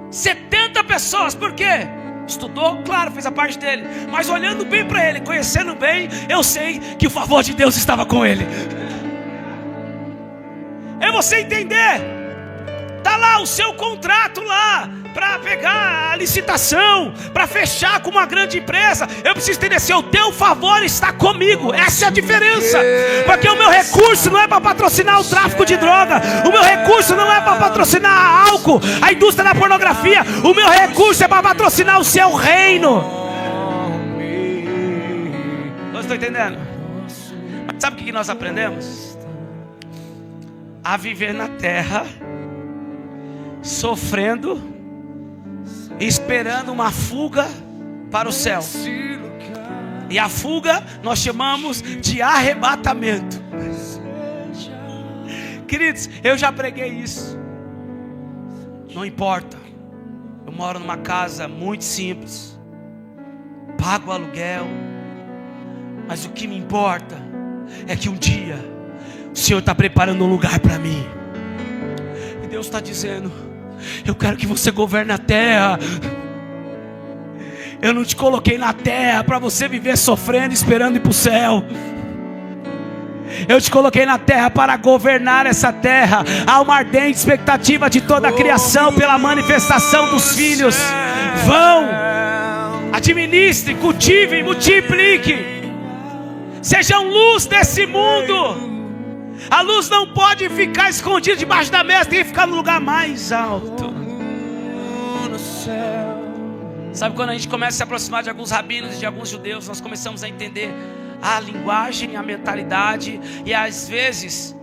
70 pessoas, por quê? Estudou, claro, fez a parte dele. Mas olhando bem para ele, conhecendo bem, eu sei que o favor de Deus estava com ele. É você entender. Está lá o seu contrato lá, para pegar a licitação, para fechar com uma grande empresa. Eu preciso entender se o teu favor está comigo. Essa é a diferença. Porque o meu recurso não é para patrocinar o tráfico de droga. O meu recurso não é para patrocinar álcool, a indústria da pornografia. O meu recurso é para patrocinar o seu reino. Não estou entendendo. Mas sabe o que nós aprendemos? A viver na terra, sofrendo, esperando uma fuga para o céu. E a fuga nós chamamos de arrebatamento. Queridos, eu já preguei isso. Não importa. Eu moro numa casa muito simples, pago aluguel, mas o que me importa é que um dia o Senhor está preparando um lugar para mim. E Deus está dizendo: eu quero que você governe a terra. Eu não te coloquei na terra para você viver sofrendo, esperando ir para o céu. Eu te coloquei na terra para governar essa terra. Há uma ardente expectativa de toda a criação pela manifestação dos filhos. Vão, administrem, cultivem, multipliquem. Sejam luz desse mundo. A luz não pode ficar escondida debaixo da mesa, tem que ficar no lugar mais alto. Sabe quando a gente começa a se aproximar de alguns rabinos e de alguns judeus, nós começamos a entender a linguagem, a mentalidade. E às vezes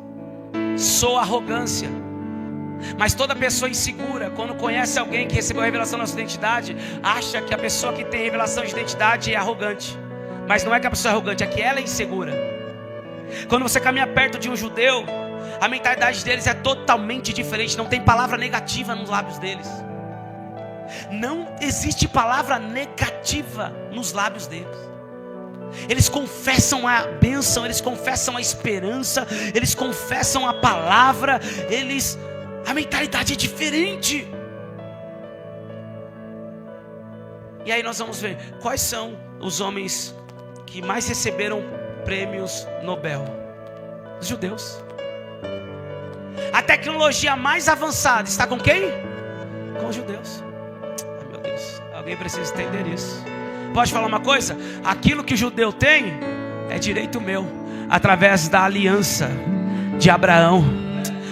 soa arrogância. Mas toda pessoa insegura, quando conhece alguém que recebeu a revelação da sua identidade, acha que a pessoa que tem revelação de identidade é arrogante. Mas não é que a pessoa é arrogante, é que ela é insegura. Quando você caminha perto de um judeu, a mentalidade deles é totalmente diferente. Não tem palavra negativa nos lábios deles. Não existe palavra negativa nos lábios deles. Eles confessam a bênção, eles confessam a esperança, eles confessam a palavra, a mentalidade é diferente. E aí nós vamos ver quais são os homens que mais receberam prêmios Nobel. Os judeus. A tecnologia mais avançada está com quem? Com os judeus. Ai meu Deus, alguém precisa entender isso. Pode falar uma coisa? Aquilo que o judeu tem é direito meu, através da aliança de Abraão,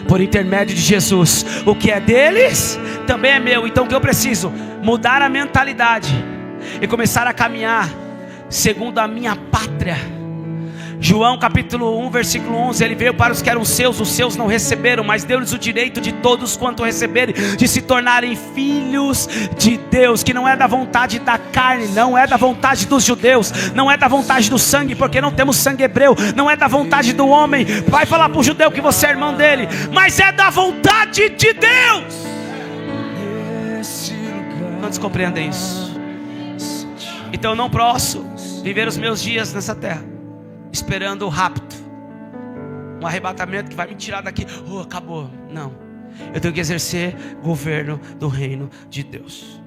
por intermédio de Jesus. O que é deles também é meu. Então o que eu preciso? Mudar a mentalidade e começar a caminhar segundo a minha pátria. João capítulo 1 versículo 11, ele veio para os que eram seus, os seus não receberam, mas deu-lhes o direito de todos quanto receberem, de se tornarem filhos de Deus, que não é da vontade da carne, não é da vontade dos judeus, não é da vontade do sangue, porque não temos sangue hebreu, não é da vontade do homem. Vai falar para o judeu que você é irmão dele, mas é da vontade de Deus. Quantos compreendem isso? Então eu não posso viver os meus dias nessa terra esperando o rapto, um arrebatamento que vai me tirar daqui. Acabou. Não, eu tenho que exercer governo do reino de Deus.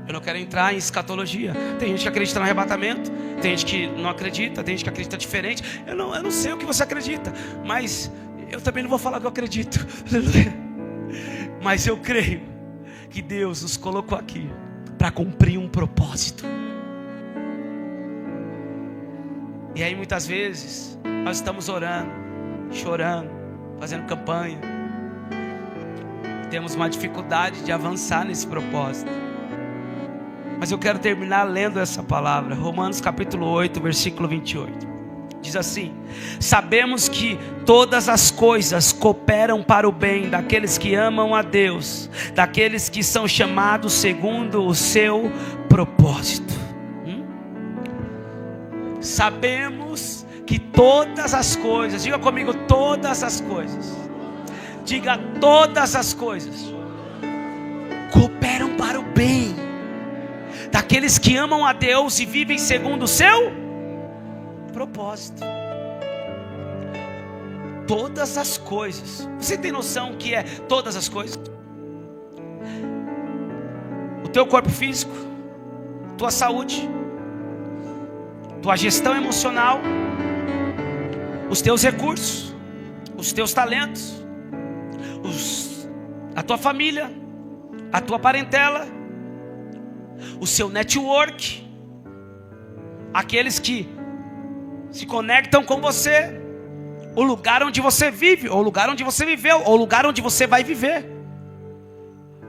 Eu não quero entrar em escatologia. Tem gente que acredita no arrebatamento, tem gente que não acredita, tem gente que acredita diferente. Eu não sei o que você acredita, mas eu também não vou falar o que eu acredito. Mas eu creio que Deus nos colocou aqui para cumprir um propósito. E aí muitas vezes nós estamos orando, chorando, fazendo campanha. Temos uma dificuldade de avançar nesse propósito. Mas eu quero terminar lendo essa palavra. Romanos capítulo 8, versículo 28. Diz assim: sabemos que todas as coisas cooperam para o bem daqueles que amam a Deus, daqueles que são chamados segundo o seu propósito. Sabemos que todas as coisas, diga comigo, todas as coisas, diga todas as coisas, cooperam para o bem daqueles que amam a Deus e vivem segundo o seu propósito. Todas as coisas, você tem noção que é todas as coisas? O teu corpo físico, tua saúde, tua gestão emocional, os teus recursos, os teus talentos, a tua família, a tua parentela, o seu network, aqueles que se conectam com você, o lugar onde você vive, ou o lugar onde você viveu, ou o lugar onde você vai viver,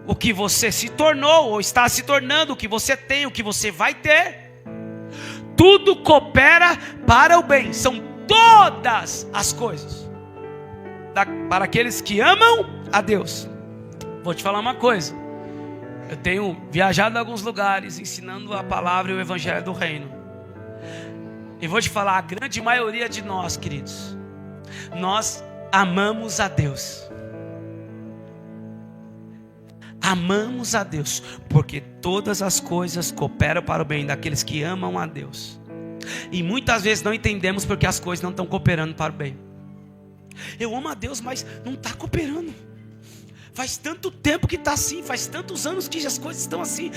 o que você se tornou ou está se tornando, o que você tem, o que você vai ter. Tudo coopera para o bem. São todas as coisas para aqueles que amam a Deus. Vou te falar uma coisa. Eu tenho viajado a alguns lugares ensinando a palavra e o evangelho do reino. E vou te falar, a grande maioria de nós, queridos, nós amamos a Deus. Amamos a Deus, porque todas as coisas cooperam para o bem daqueles que amam a Deus. E muitas vezes não entendemos porque as coisas não estão cooperando para o bem. Eu amo a Deus, mas não está cooperando. Faz tanto tempo que está assim, faz tantos anos que as coisas estão assim.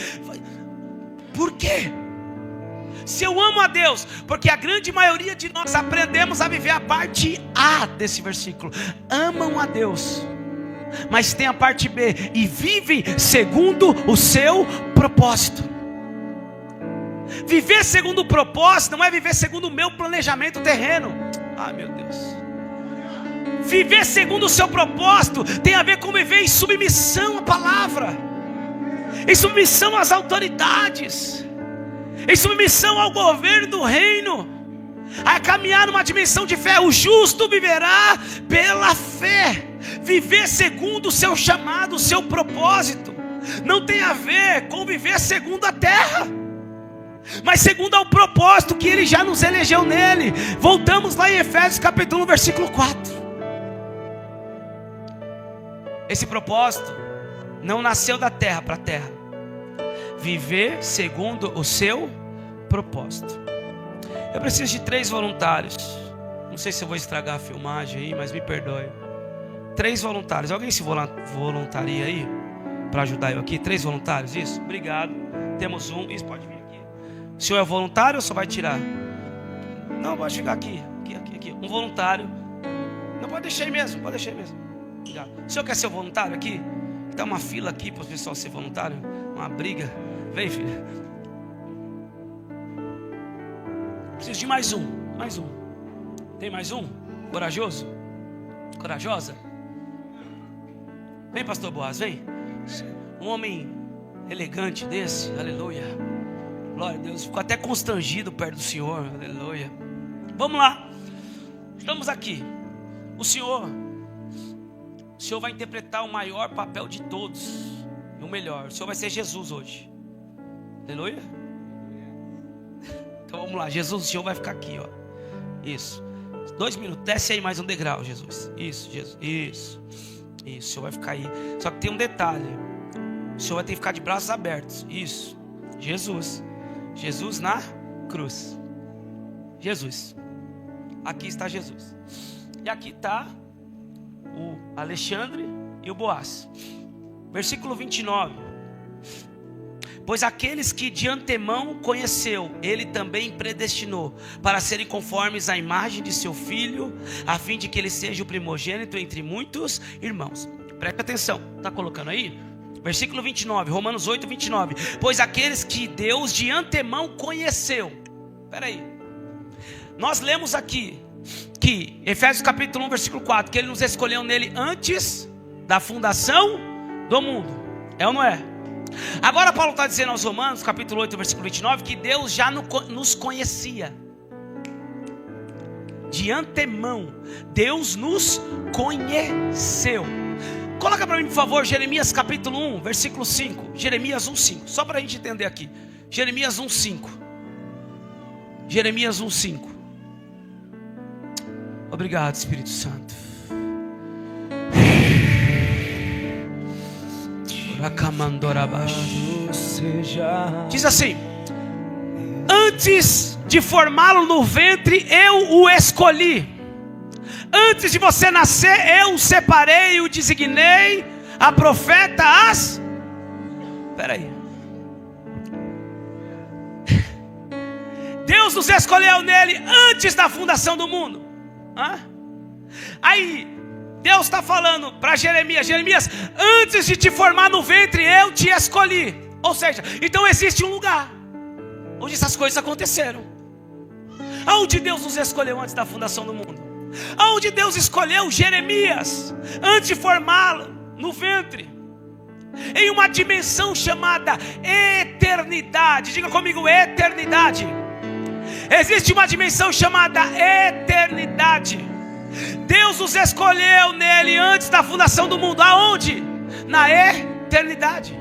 Por quê? Se eu amo a Deus, porque a grande maioria de nós aprendemos a viver a parte A desse versículo. Amam a Deus, mas tem a parte B, e vivem segundo o seu propósito. Viver segundo o propósito não é viver segundo o meu planejamento terreno. Ai meu Deus. Viver segundo o seu propósito tem a ver com viver em submissão à palavra, em submissão às autoridades, em submissão ao governo do reino. a caminhar numa dimensão de fé. O justo viverá pela fé. Viver segundo o seu chamado, o seu propósito, não tem a ver com viver segundo a terra, mas segundo ao propósito que Ele já nos elegeu nele. Voltamos lá em Efésios capítulo 1, versículo 4. Esse propósito não nasceu da terra para a terra. Viver segundo o seu propósito. Eu preciso de 3 voluntários. Não sei se eu vou estragar a filmagem aí, mas me perdoe. 3 voluntários. Alguém se voluntaria aí para ajudar eu aqui? 3 voluntários, isso? Obrigado. Temos um. Isso, pode vir aqui. O senhor é voluntário ou só vai tirar? Não, pode ficar aqui. Aqui. Um voluntário. Não, pode deixar aí mesmo. Pode deixar aí mesmo. Obrigado. O senhor quer ser voluntário aqui? Dá uma fila aqui para o pessoal ser voluntário. Uma briga. Vem, filha. Preciso de mais um. Mais um. Tem mais um? Corajoso? Corajosa? Vem, pastor Boaz, vem. Um homem elegante desse, aleluia. Glória a Deus, ficou até constrangido perto do Senhor, aleluia. Vamos lá, estamos aqui. O Senhor vai interpretar o maior papel de todos, e o melhor. O Senhor vai ser Jesus hoje, aleluia. Então vamos lá, Jesus, o Senhor vai ficar aqui, ó. Isso, 2 minutos, desce aí mais um degrau, Jesus. Isso, Jesus, isso. Isso, o Senhor vai ficar aí. Só que tem um detalhe: o Senhor vai ter que ficar de braços abertos. Isso, Jesus na cruz. Jesus. Aqui está Jesus. E aqui está o Alexandre e o Boaz. Versículo 29. Pois aqueles que de antemão conheceu, Ele também predestinou para serem conformes à imagem de seu Filho, a fim de que Ele seja o primogênito entre muitos irmãos. Presta atenção, está colocando aí? Versículo 29, Romanos 8, 29. Pois aqueles que Deus de antemão conheceu. Espera aí. Nós lemos aqui que Efésios capítulo 1, versículo 4, que Ele nos escolheu nele antes da fundação do mundo. É ou não é? Agora Paulo está dizendo aos Romanos, capítulo 8, versículo 29, que Deus já nos conhecia. De antemão, Deus nos conheceu. Coloca para mim, por favor, Jeremias capítulo 1, versículo 5. Jeremias 1, 5, só para a gente entender aqui. Jeremias 1, 5. Jeremias 1, 5. Obrigado, Espírito Santo. Diz assim: antes de formá-lo no ventre, eu o escolhi. Antes de você nascer, eu o separei e o designei a profeta Espera aí. Deus nos escolheu nele antes da fundação do mundo. Aí Deus está falando para Jeremias: Jeremias, antes de te formar no ventre, eu te escolhi. Ou seja, então existe um lugar onde essas coisas aconteceram. Aonde Deus nos escolheu antes da fundação do mundo? Aonde Deus escolheu Jeremias antes de formá-lo no ventre? Em uma dimensão chamada eternidade. Diga comigo, eternidade. Existe uma dimensão chamada eternidade. Deus nos escolheu nele antes da fundação do mundo. Aonde? Na eternidade.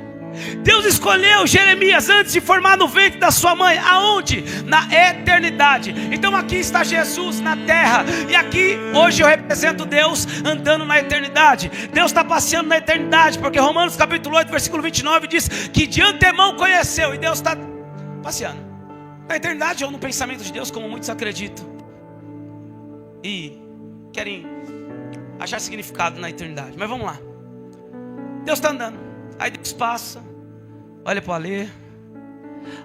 Deus escolheu Jeremias antes de formar no ventre da sua mãe. Aonde? Na eternidade. Então aqui está Jesus na terra. E aqui hoje eu represento Deus andando na eternidade. Deus está passeando na eternidade, porque Romanos capítulo 8, versículo 29 diz que de antemão conheceu. E Deus está passeando na eternidade, ou no pensamento de Deus, como muitos acreditam e querem achar significado na eternidade. Mas vamos lá. Deus está andando. Aí Deus passa, olha para o Alê,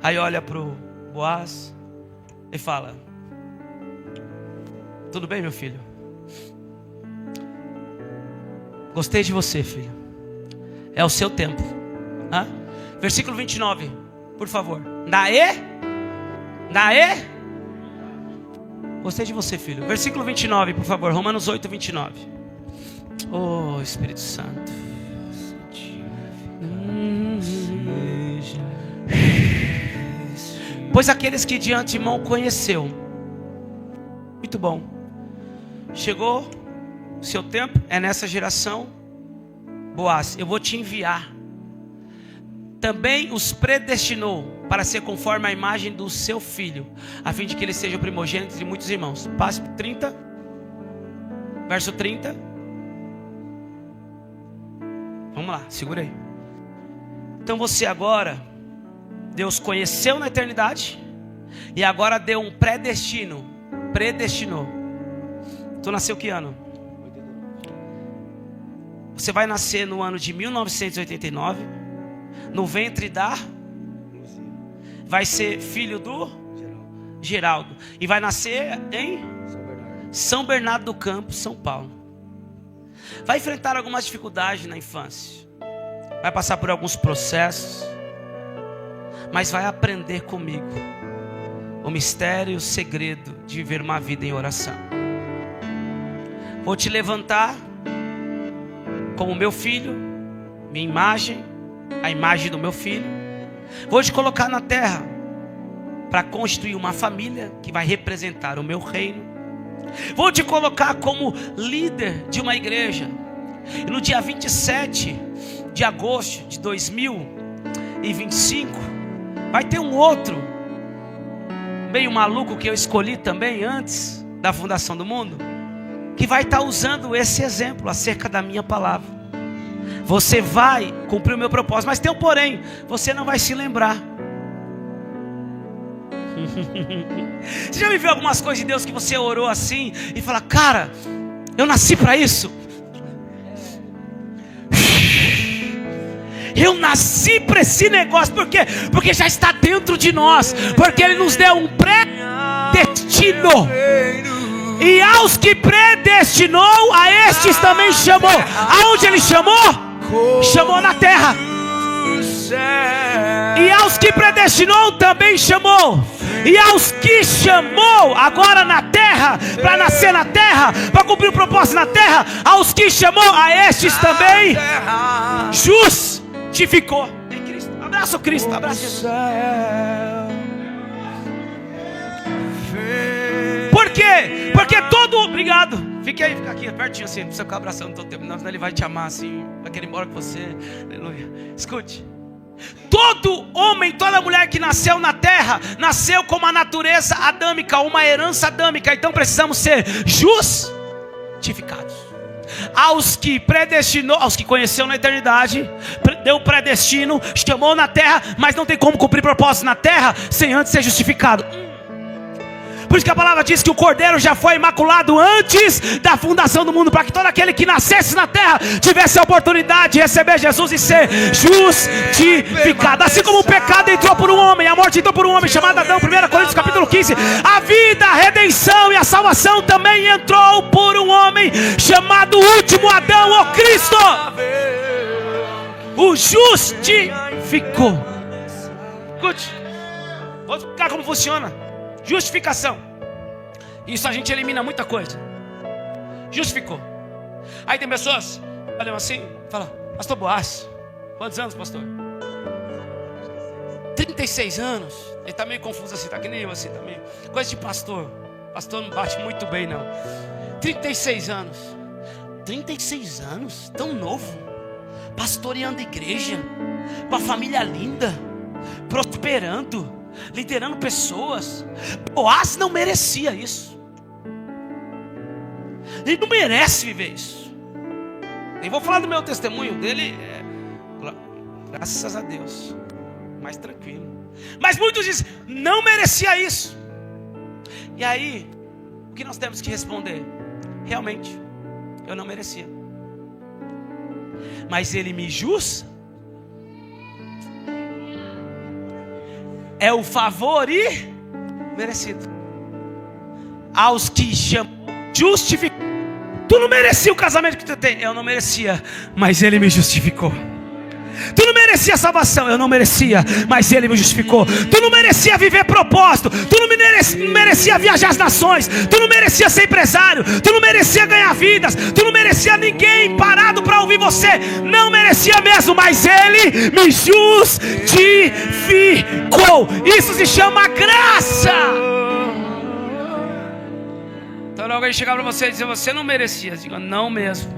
aí olha para o Boaz e fala: tudo bem, meu filho? Gostei de você, filho. É o seu tempo. Versículo 29, por favor. Gostei de você, filho. Versículo 29, por favor. Romanos 8, 29. Oh, Espírito Santo. Pois aqueles que de antemão conheceu, muito bom. Chegou o seu tempo, é nessa geração. Boaz, eu vou te enviar. Também os predestinou para ser conforme a imagem do seu filho, a fim de que ele seja o primogênito de muitos irmãos. Passe para 30, verso 30. Vamos lá, segura aí. Então você agora, Deus conheceu na eternidade e agora deu um predestinou. Tu nasceu que ano? Você vai nascer no ano de 1989, no ventre da... Vai ser filho do Geraldo. E vai nascer em São Bernardo do Campo, São Paulo. Vai enfrentar algumas dificuldades na infância. Vai passar por alguns processos. Mas vai aprender comigo o mistério e o segredo de viver uma vida em oração. Vou te levantar como meu filho, minha imagem, a imagem do meu filho. Vou te colocar na terra para constituir uma família que vai representar o meu reino. Vou te colocar como líder de uma igreja. E no dia 27 de agosto de 2025 vai ter um outro meio maluco que eu escolhi também antes da fundação do mundo, que vai estar usando esse exemplo acerca da minha palavra. Você vai cumprir o meu propósito, mas tem um porém, você não vai se lembrar. Você já viveu algumas coisas de Deus que você orou assim e fala, cara, eu nasci para isso. Eu nasci para esse negócio. Por quê? Porque já está dentro de nós. Porque Ele nos deu um predestino. E aos que predestinou, a estes também chamou. Aonde Ele chamou? Chamou na terra. E aos que predestinou também chamou. E aos que chamou agora na terra, para nascer na terra, para cumprir o propósito na terra, aos que chamou, a estes também justificou em Cristo. Abraça o Cristo, abraça Jesus. Por quê? Porque todo... Obrigado. Fique aí, fica aqui, pertinho assim. Não precisa ficar abraçando todo tempo, não, senão Ele vai te amar assim. Vai querer ir embora com você. Aleluia. Escute. Todo homem, toda mulher que nasceu na terra, nasceu com uma natureza adâmica, uma herança adâmica. Então precisamos ser justificados. Aos que predestinou, aos que conheceu na eternidade, deu predestino, chamou na terra, mas não tem como cumprir propósito na terra sem antes ser justificado. Por isso que a palavra diz que o Cordeiro já foi imaculado antes da fundação do mundo, para que todo aquele que nascesse na terra tivesse a oportunidade de receber Jesus e ser justificado. Assim como o pecado entrou por um homem, a morte entrou por um homem chamado Adão, 1 Coríntios capítulo 15, a vida, a redenção e a salvação também entrou por um homem chamado último Adão, o Cristo. O justificou. Escute, vou explicar como funciona. Justificação. Isso a gente elimina muita coisa. Justificou. Aí tem pessoas olham assim, falam, pastor Boaz, quantos anos, pastor? 36 anos. Ele está meio confuso assim, tá que nem eu assim também. Coisa de pastor. Pastor não bate muito bem não. 36 anos. 36 anos? Tão novo. Pastoreando igreja. Com a família linda. Prosperando. Liderando pessoas. Boaz não merecia isso. Ele não merece viver isso. Nem vou falar do meu testemunho dele. Graças a Deus. Mais tranquilo. Mas muitos dizem, não merecia isso. E aí, o que nós temos que responder? Realmente, eu não merecia. Mas Ele me justifica. É o favor e merecido. Aos que chamam, justificou. Tu não merecia o casamento que tu tem. Eu não merecia, mas Ele me justificou. Tu não merecia salvação. Eu não merecia, mas Ele me justificou. Tu não merecia viver propósito. Tu não merecia viajar as nações. Tu não merecia ser empresário. Tu não merecia ganhar vidas. Tu não merecia ninguém parado para ouvir você. Não merecia mesmo, mas Ele me justificou. Isso se chama graça. alguém chegar para você e dizer: você não merecia. Diga: não mesmo.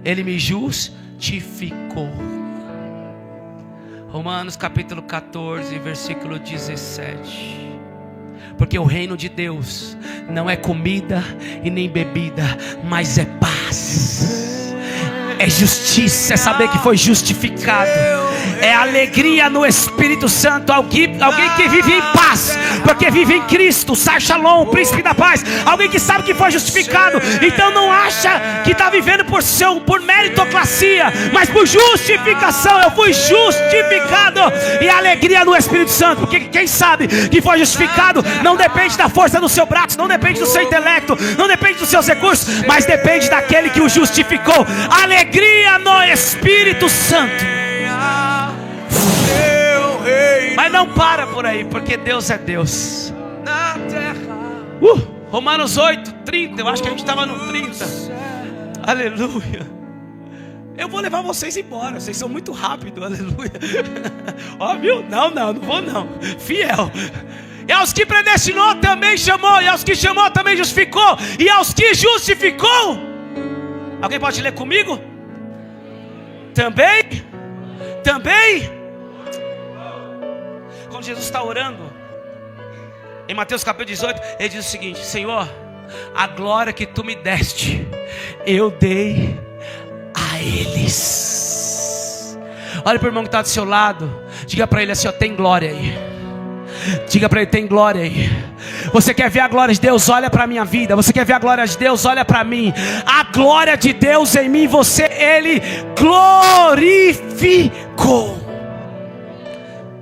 Ele me justificou. Romanos capítulo 14, versículo 17. Porque o reino de Deus não é comida e nem bebida, mas é paz, é justiça, é saber que foi justificado, é alegria no Espírito Santo. Alguém que vive em paz, porque vive em Cristo. Shalom, o príncipe da paz. Alguém que sabe que foi justificado. Então não acha que está vivendo por meritocracia, mas por justificação. Eu fui justificado. E alegria no Espírito Santo, porque quem sabe que foi justificado não depende da força do seu braço, não depende do seu intelecto, não depende dos seus recursos, mas depende daquele que o justificou. Alegria no Espírito Santo. Mas não para por aí, porque Deus é Deus. Romanos 8, 30. Eu acho que a gente estava no 30. Aleluia. Eu vou levar vocês embora. Vocês são muito rápidos. Aleluia. Ó, viu? Não vou não. Fiel. E aos que predestinou também chamou. E aos que chamou também justificou. E aos que justificou. Alguém pode ler comigo? Também. Quando Jesus está orando, em Mateus capítulo 18, ele diz o seguinte: Senhor, a glória que tu me deste, eu dei a eles. Olha para o irmão que está do seu lado, diga para ele assim: ó, tem glória aí. Diga para ele: tem glória aí. Você quer ver a glória de Deus? Olha para a minha vida. Você quer ver a glória de Deus? Olha para mim. A glória de Deus em mim, Ele glorificou.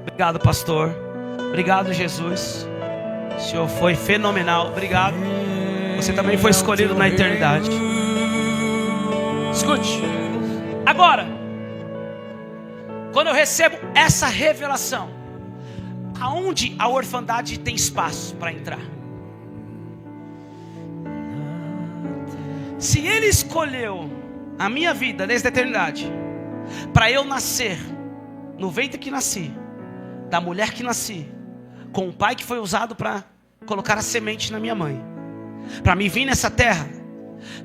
Obrigado, pastor. Obrigado, Jesus. O Senhor foi fenomenal. Obrigado. Você também foi escolhido na eternidade. Escute. Agora, quando eu recebo essa revelação, aonde a orfandade tem espaço para entrar? Se Ele escolheu a minha vida desde a eternidade, para eu nascer no ventre que nasci, da mulher que nasci, com o pai que foi usado para colocar a semente na minha mãe, para mim vir nessa terra.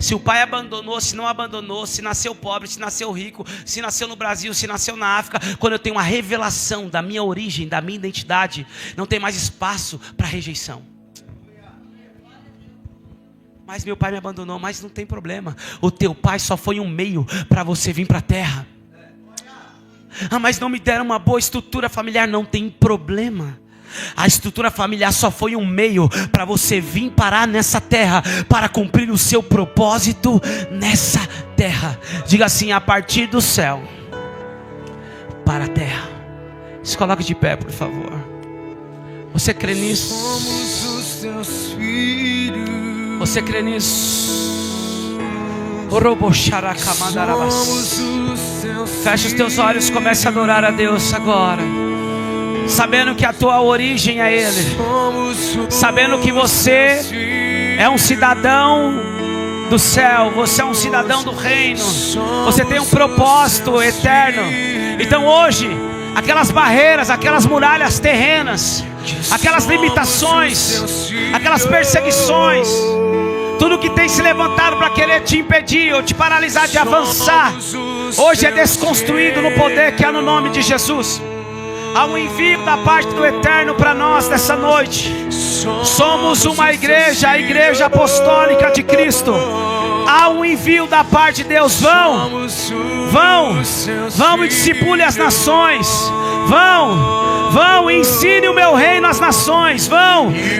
Se o pai abandonou, se não abandonou, se nasceu pobre, se nasceu rico, se nasceu no Brasil, se nasceu na África, quando eu tenho uma revelação da minha origem, da minha identidade, não tem mais espaço para rejeição. Mas meu pai me abandonou, mas não tem problema. O teu pai só foi um meio para você vir para a terra. Ah, mas não me deram uma boa estrutura familiar. Não tem problema. A estrutura familiar só foi um meio para você vir parar nessa terra, para cumprir o seu propósito nessa terra. Diga assim: a partir do céu para a terra. Se coloque de pé, por favor. Você crê nisso? Somos os teus filhos. Você crê nisso? Feche os teus olhos, comece a adorar a Deus agora, sabendo que a tua origem é Ele, sabendo que você é um cidadão do céu, você é um cidadão do reino, você tem um propósito eterno. Então hoje, aquelas barreiras, aquelas muralhas terrenas, aquelas limitações, aquelas perseguições, tudo que tem se levantado para querer te impedir ou te paralisar de avançar, hoje é desconstruído no poder que há no nome de Jesus. Há um envio da parte do Eterno para nós nessa noite. Somos uma igreja, a igreja apostólica de Cristo. Há um envio da parte de Deus. Vão e discipule as nações. Vão e ensine o meu reino às nações.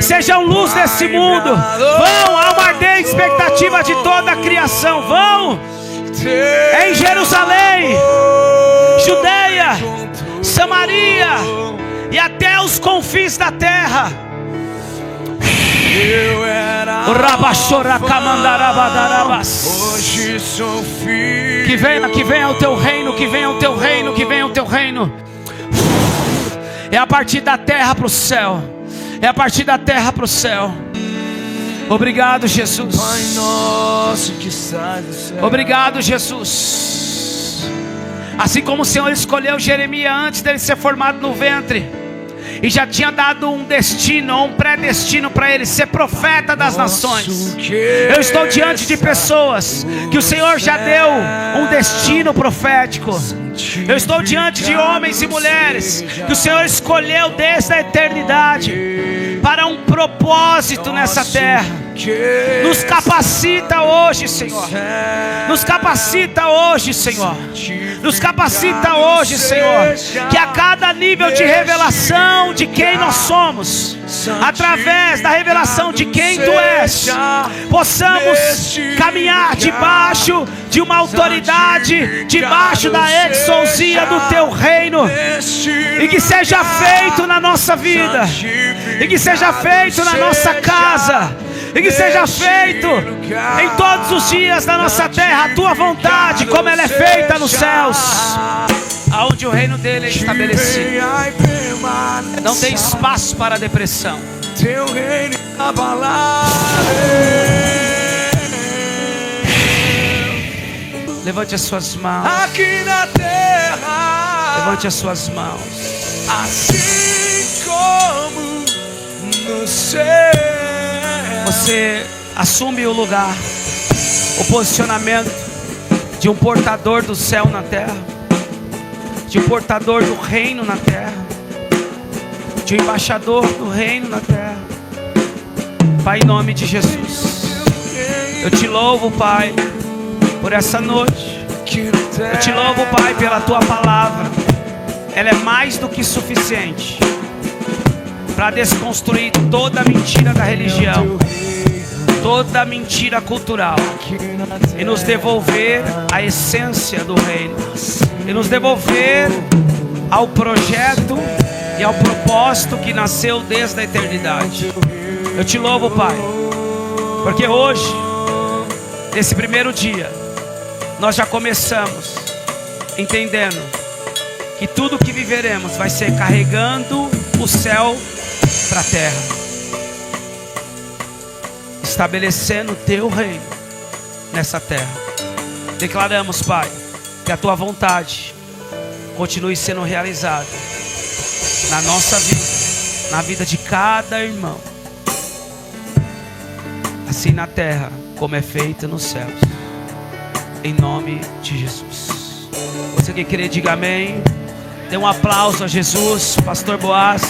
Sejam luz desse mundo. Há uma ardente expectativa de toda a criação. Em Jerusalém, Judeia, Samaria e até os confins da terra. Hoje sou filho. Que venha o teu reino, que venha o teu reino, que venha o teu reino. É a partir da terra para o céu. É a partir da terra para o céu. Obrigado, Jesus. Pai nosso que sai do céu. Obrigado, Jesus. Assim como o Senhor escolheu Jeremias antes dele ser formado no ventre, e já tinha dado um destino, um predestino para ele ser profeta das nações. Eu estou diante de pessoas que o Senhor já deu um destino profético. Eu estou diante de homens e mulheres que o Senhor escolheu desde a eternidade para um propósito nessa terra. Nos capacita hoje, Senhor. Nos capacita hoje, Senhor. Nos capacita hoje, Senhor. Que a cada nível de revelação de quem nós somos, através da revelação de quem Tu és, possamos caminhar debaixo de uma autoridade, debaixo da exousia do Teu reino. E que seja feito na nossa vida, e que seja feito na nossa casa, e que seja feito em todos os dias da nossa terra a Tua vontade, como ela é feita nos céus, aonde o reino dele é estabelecido. Não tem espaço para depressão. Teu reino abalado. Levante as suas mãos. Aqui na terra. Levante as suas mãos. Assim como no céu. Você assume o lugar, o posicionamento de um portador do céu na terra, de um portador do reino na terra, de um embaixador do reino na terra. Pai, em nome de Jesus, eu te louvo, Pai, por essa noite. Eu te louvo, Pai, pela Tua palavra. Ela é mais do que suficiente para desconstruir toda a mentira da religião, toda a mentira cultural, e nos devolver a essência do reino, e nos devolver ao projeto e ao propósito que nasceu desde a eternidade. Eu te louvo, Pai, porque hoje, nesse primeiro dia, nós já começamos entendendo que tudo que viveremos vai ser carregando o céu para a terra, estabelecendo o Teu reino nessa terra. Declaramos, Pai, que a Tua vontade continue sendo realizada na nossa vida, na vida de cada irmão, assim na terra como é feita nos céus, em nome de Jesus. Você que crê, diga amém. Dê um aplauso a Jesus. Pastor Boaz.